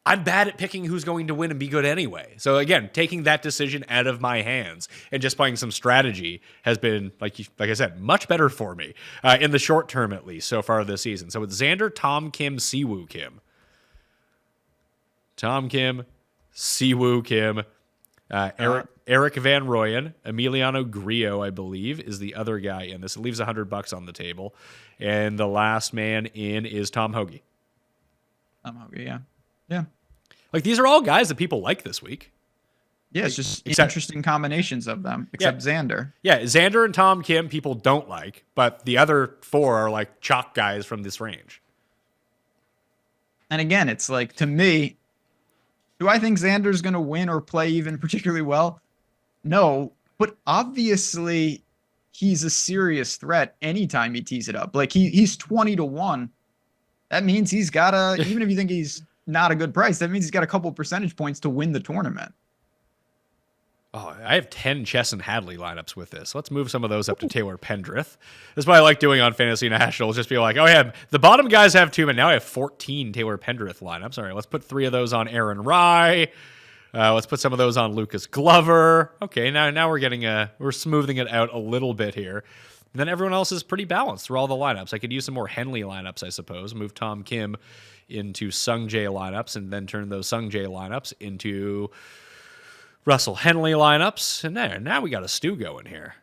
I'm bad at picking who's going to win and be good anyway. So again, taking that decision out of my hands and just playing some strategy has been, like I said, much better for me in the short term, at least so far this season. So it's Xander, Tom Kim, Siwoo Kim. Tom Kim, Siwoo Kim, Eric Van Rooyen, Emiliano Grillo, I believe, is the other guy in this. It leaves $100 on the table. And the last man in is Tom Hoagie. Tom Hoagie, yeah. Yeah. Like, these are all guys that people like this week. Yeah, it's just interesting combinations of them, except Xander. Yeah, Xander and Tom Kim people don't like, but the other four are like chalk guys from this range. And again, it's like, to me, do I think Xander's going to win or play even particularly well? No, but obviously he's a serious threat anytime he tees it up. Like, he's 20-1. That means he's got to, even if you think he's not a good price, that means he's got a couple percentage points to win the tournament. Oh, I have 10 Chess and Hadley lineups with this. Let's move some of those up to Taylor Pendrith. This is what I like doing on Fantasy National. Just be like, oh yeah, the bottom guys have 2, but now I have 14 Taylor Pendrith lineups. All right, let's put 3 of those on Aaron Rye. Let's put some of those on Lucas Glover. Okay, now we're smoothing it out a little bit here. And then everyone else is pretty balanced through all the lineups. I could use some more Henley lineups, I suppose. Move Tom Kim into Sung Jae lineups, and then turn those Sung Jae lineups into Russell Henley lineups. And now we got a stew going here.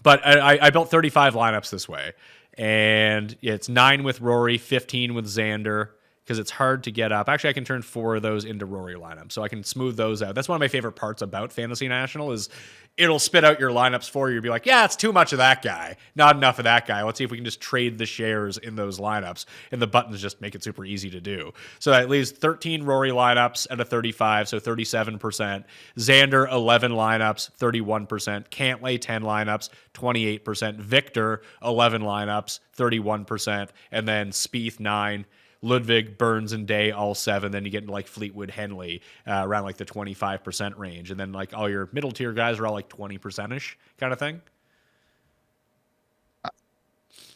But I built 35 lineups this way. And it's 9 with Rory, 15 with Xander, because it's hard to get up. Actually, I can turn 4 of those into Rory lineups, so I can smooth those out. That's one of my favorite parts about Fantasy National is it'll spit out your lineups for you. You'll be like, yeah, it's too much of that guy, not enough of that guy. Let's see if we can just trade the shares in those lineups, and the buttons just make it super easy to do. So that leaves 13 Rory lineups at a 35, so 37%. Xander, 11 lineups, 31%. Cantlay, 10 lineups, 28%. Victor, 11 lineups, 31%. And then Spieth, 9. Ludwig, Burns, and Day, all 7. Then you get into like Fleetwood, Henley, around like the 25% range. And then like all your middle tier guys are all like 20%-ish kind of thing. I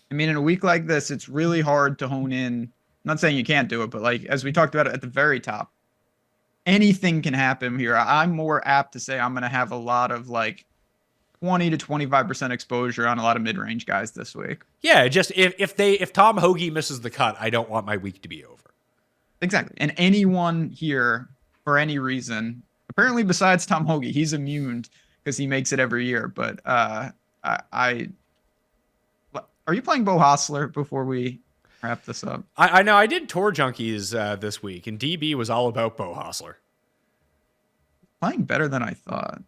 mean, in a week like this, it's really hard to hone in. I'm not saying you can't do it, but like as we talked about at the very top, anything can happen here. I'm more apt to say I'm going to have a lot of like 20 to 25% exposure on a lot of mid-range guys this week. Yeah, just if Tom Hoagie misses the cut, I don't want my week to be over. Exactly. And anyone here, for any reason, apparently besides Tom Hoagie, he's immune because he makes it every year. But are you playing Bo Hostler before we wrap this up? I know I did Tour Junkies this week, and DB was all about Bo Hostler. Playing better than I thought.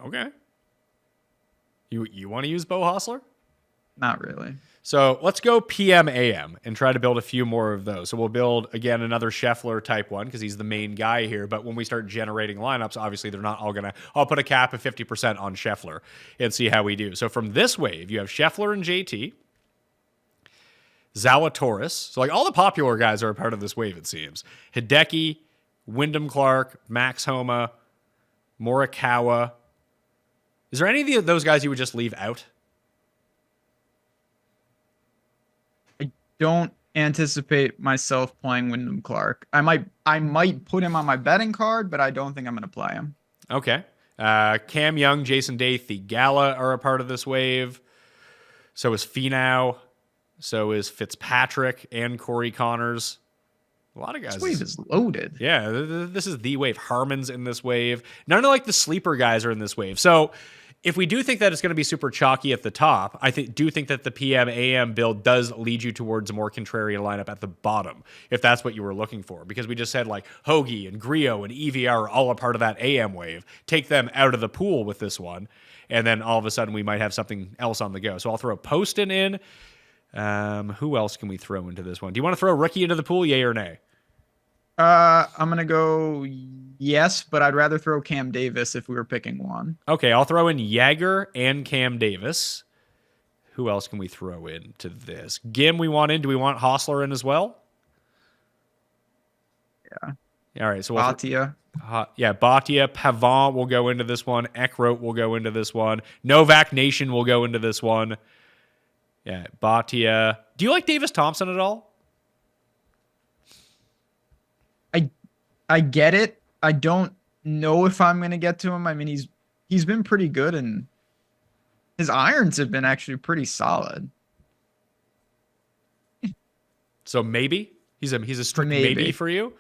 Okay. You want to use Bo Hostler? Not really. So let's go PM AM and try to build a few more of those. So we'll build, again, another Scheffler type one because he's the main guy here. But when we start generating lineups, obviously they're not all going to... I'll put a cap of 50% on Scheffler and see how we do. So from this wave, you have Scheffler and JT, Zalatoris. So like all the popular guys are a part of this wave, it seems. Hideki, Wyndham Clark, Max Homa, Morikawa. Is there any of those guys you would just leave out? I don't anticipate myself playing Wyndham Clark. I might put him on my betting card, but I don't think I'm going to play him. Okay. Cam Young, Jason Day, Theegala are a part of this wave. So is Finau. So is Fitzpatrick and Corey Connors. A lot of guys. This wave is loaded. Yeah, this is the wave. Harmon's in this wave. None of like the sleeper guys are in this wave. So if we do think that it's going to be super chalky at the top, I do think that the PM AM build does lead you towards a more contrarian lineup at the bottom, if that's what you were looking for. Because we just said like Hoagie and Griot and EVR are all a part of that AM wave. Take them out of the pool with this one, and then all of a sudden we might have something else on the go. So I'll throw Poston in. Who else can we throw into this one? Do you want to throw a rookie into the pool, yay or nay? I'm going to go yes, but I'd rather throw Cam Davis if we were picking one. Okay, I'll throw in Jagger and Cam Davis. Who else can we throw into this? Gim we want in. Do we want Hostler in as well? Yeah. All right, so Bhatia. Bhatia. Pavon will go into this one. Eckroat will go into this one. Novak Nation will go into this one. Yeah, Bhatia. Do you like Davis Thompson at all? I get it. I don't know if I'm going to get to him. I mean, he's been pretty good, and his irons have been actually pretty solid. So maybe he's a strict maybe for you.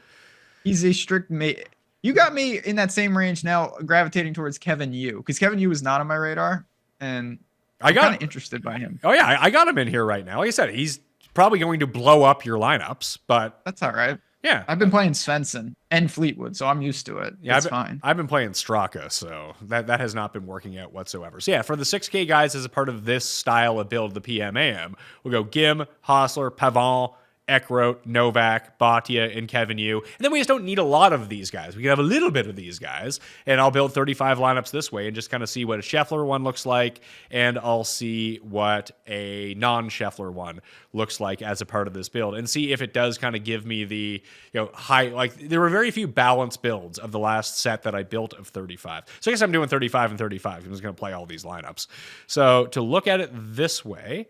He's a strict maybe. You got me in that same range now, gravitating towards Kevin Yu, because Kevin Yu was not on my radar, and I'm kind of interested by him. Oh yeah, I got him in here right now. Like I said, he's probably going to blow up your lineups, but that's all right. Yeah, I've been playing Svensson and Fleetwood, so I'm used to it. Yeah, it's fine. I've been playing Straka, so that has not been working out whatsoever. So yeah, for the 6K guys as a part of this style of build, the PMAM, we'll go Gim, Hostler, Pavon, Eckroat, Novak, Bhatia, and Kevin Yu. And then we just don't need a lot of these guys. We can have a little bit of these guys, and I'll build 35 lineups this way and just kind of see what a Scheffler one looks like, and I'll see what a non-Scheffler one looks like as a part of this build, and see if it does kind of give me the high, like there were very few balanced builds of the last set that I built of 35. So I guess I'm doing 35 and 35. I'm just going to play all these lineups. So to look at it this way,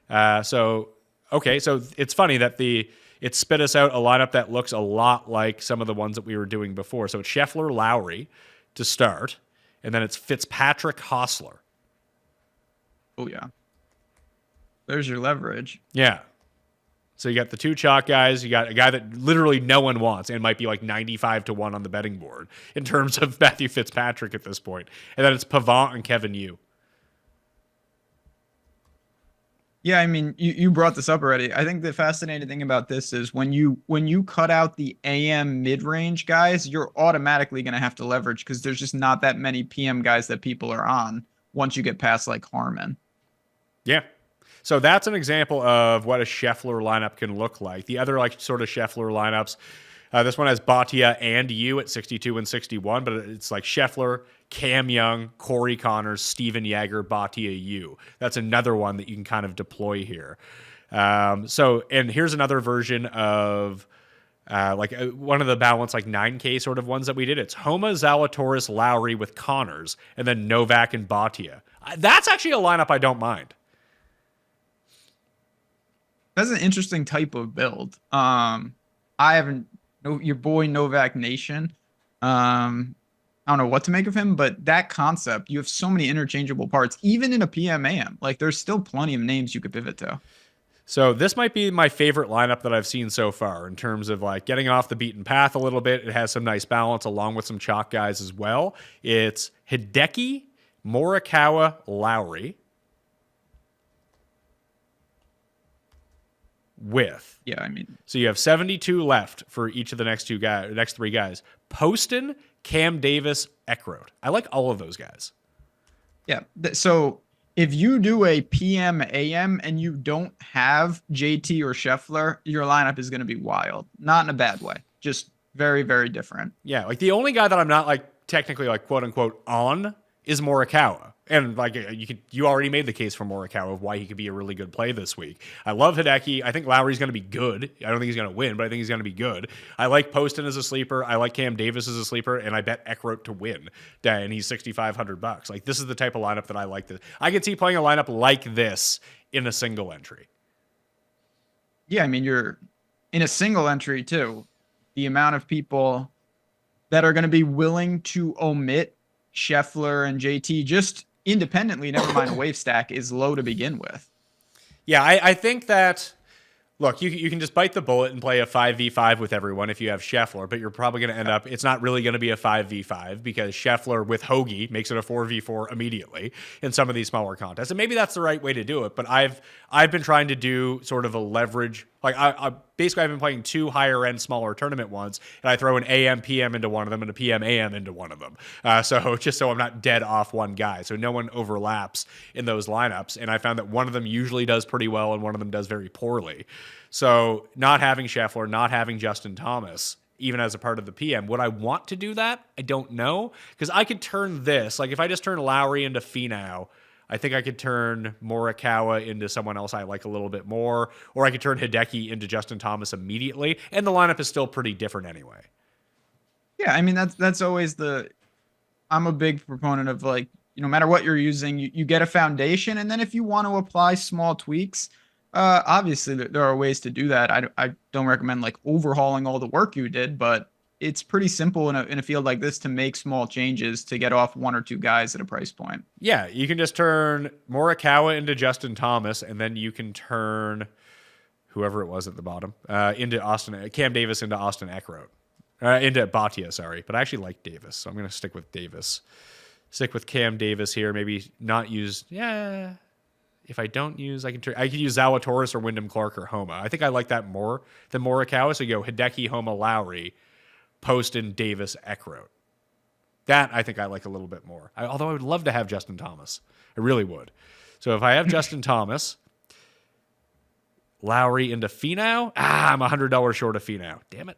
okay, so it's funny that it spit us out a lineup that looks a lot like some of the ones that we were doing before. So it's Scheffler, Lowry to start, and then it's Fitzpatrick, Hostler. Oh, yeah. There's your leverage. Yeah. So you got the two chalk guys. You got a guy that literally no one wants and might be like 95-1 on the betting board in terms of Matthew Fitzpatrick at this point. And then it's Pavant and Kevin Yu. Yeah, I mean, you brought this up already. I think the fascinating thing about this is when you cut out the AM mid-range guys, you're automatically going to have to leverage because there's just not that many PM guys that people are on once you get past like Harmon. Yeah. So that's an example of what a Scheffler lineup can look like. The other like sort of Scheffler lineups, this one has Bhatia and you at 62 and 61, but it's like Scheffler, Cam Young, Corey Connors, Steven Yeager, Bhatia, you. That's another one that you can kind of deploy here. And here's another version of one of the balance like 9K sort of ones that we did. It's Homa, Zalatoris, Lowry with Connors, and then Novak and Bhatia. That's actually a lineup I don't mind. That's an interesting type of build. I haven't your boy Novak Nation. I don't know what to make of him, but that concept, you have so many interchangeable parts, even in a PMAM. Like there's still plenty of names you could pivot to. So this might be my favorite lineup that I've seen so far in terms of like getting off the beaten path a little bit. It has some nice balance along with some chalk guys as well. It's Hideki, Morikawa, Lowry with. Yeah, I mean. So you have 72 left for each of the next three guys. Poston, Cam Davis, Eckroat. I like all of those guys. Yeah. So if you do a PM AM and you don't have JT or Scheffler, your lineup is going to be wild. Not in a bad way. Just very, very different. Yeah. Like the only guy that I'm not like technically like quote unquote on is Morikawa. And like you already made the case for Morikawa of why he could be a really good play this week. I love Hideki. I think Lowry's going to be good. I don't think he's going to win, but I think he's going to be good. I like Poston as a sleeper. I like Cam Davis as a sleeper, and I bet Eckroat to win. And he's $6,500. Like this is the type of lineup that I like. I could see playing a lineup like this in a single entry. Yeah, I mean you're in a single entry too. The amount of people that are going to be willing to omit Scheffler and JT just independently, never mind a wave stack, is low to begin with. Yeah, I think that, look, you can just bite the bullet and play a 5v5 with everyone if you have Scheffler, but you're probably going to end up, it's not really going to be a 5v5 because Scheffler with Hoagie makes it a 4v4 immediately in some of these smaller contests. And maybe that's the right way to do it, but I've been trying to do sort of a leverage. Like basically I've been playing two higher end, smaller tournament ones, and I throw an AM PM into one of them and a PM AM into one of them. So just so I'm not dead off one guy, so no one overlaps in those lineups. And I found that one of them usually does pretty well and one of them does very poorly. So not having Scheffler, not having Justin Thomas, even as a part of the PM, would I want to do that? I don't know, because I could turn this, like if I just turn Lowry into Finau, I think I could turn Morikawa into someone else I like a little bit more, or I could turn Hideki into Justin Thomas immediately, and the lineup is still pretty different anyway. Yeah, I mean that's always I'm a big proponent of like, no matter what you're using, you get a foundation, and then if you want to apply small tweaks, obviously there are ways to do that. I don't recommend like overhauling all the work you did, but it's pretty simple in a field like this to make small changes to get off one or two guys at a price point. Yeah, you can just turn Morikawa into Justin Thomas, and then you can turn whoever it was at the bottom into Cam Davis into Austin Eckroat. Into Bhatia, sorry. But I actually like Davis, so I'm going to stick with Davis. Stick with Cam Davis here. Maybe not use... Yeah, if I don't use... I could use Zalatoris or Wyndham Clark or Homa. I think I like that more than Morikawa. So you go Hideki, Homa, Lowry, Poston, Davis, Eckroat. That I think I like a little bit more. Although I would love to have Justin Thomas. I really would. So if I have Justin Thomas, Lowry into Finau. I'm $100 short of Finau. Damn it.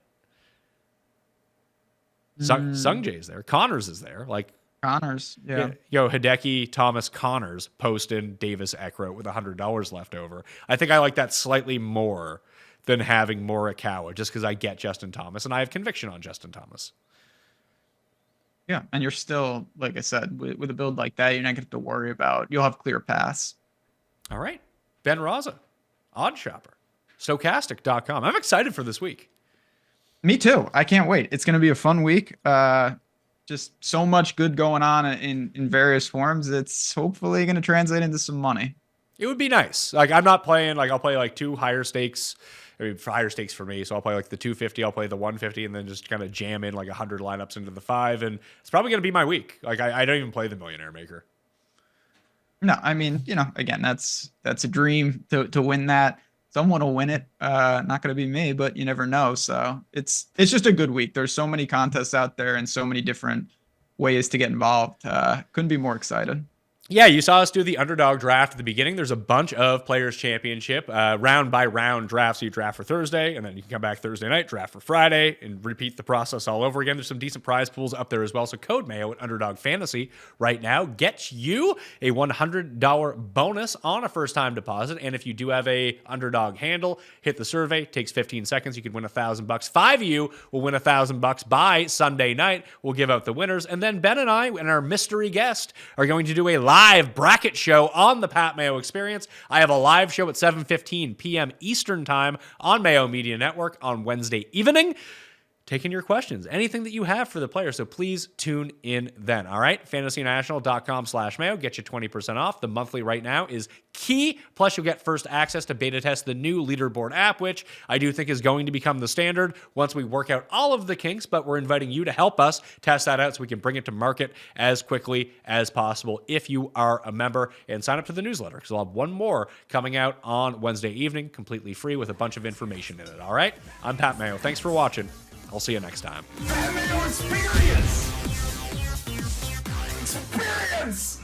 Sungjae's there. Connors is there. Like Connors, yeah. Hideki, Thomas, Connors, Poston, Davis, Eckroat with $100 left over. I think I like that slightly more than having Morikawa, just because I get Justin Thomas, and I have conviction on Justin Thomas. Yeah, and you're still, like I said, with a build like that, you're not going to have to worry about. You'll have clear paths. All right. Ben Rasa, Odd Shopper, Stokastic.com. I'm excited for this week. Me too. I can't wait. It's going to be a fun week. Just so much good going on in various forms. It's hopefully going to translate into some money. It would be nice. Like I'm not playing, like I'll play like two higher stakes. I mean, for higher stakes for me. So I'll play like the 250, I'll play the 150, and then just kind of jam in like 100 lineups into the 5. And it's probably going to be my week. Like I don't even play the Millionaire Maker. No, I mean, again, that's a dream to win that. Someone will win it. Not going to be me, but you never know. So it's just a good week. There's so many contests out there and so many different ways to get involved. Couldn't be more excited. Yeah, you saw us do the Underdog Draft at the beginning. There's a bunch of Players Championship round by round drafts. So you draft for Thursday, and then you can come back Thursday night, draft for Friday, and repeat the process all over again. There's some decent prize pools up there as well. So code Mayo at Underdog Fantasy right now gets you a $100 bonus on a first-time deposit. And if you do have a Underdog handle, hit the survey. Takes 15 seconds. You could win $1,000. 5 of you will win $1,000 by Sunday night. We'll give out the winners, and then Ben and I and our mystery guest are going to do a live bracket show on the Pat Mayo Experience. I have a live show at 7:15 p.m. Eastern Time on Mayo Media Network on Wednesday evening, taking your questions, anything that you have for the player. So please tune in then. All right, fantasynational.com/Mayo. Get you 20% off. The monthly right now is key. Plus, you'll get first access to beta test the new leaderboard app, which I do think is going to become the standard once we work out all of the kinks, but we're inviting you to help us test that out so we can bring it to market as quickly as possible if you are a member, and sign up to the newsletter because I'll have one more coming out on Wednesday evening, completely free with a bunch of information in it. All right, I'm Pat Mayo. Thanks for watching. I'll see you next time. Pat Mayo Experience! Experience!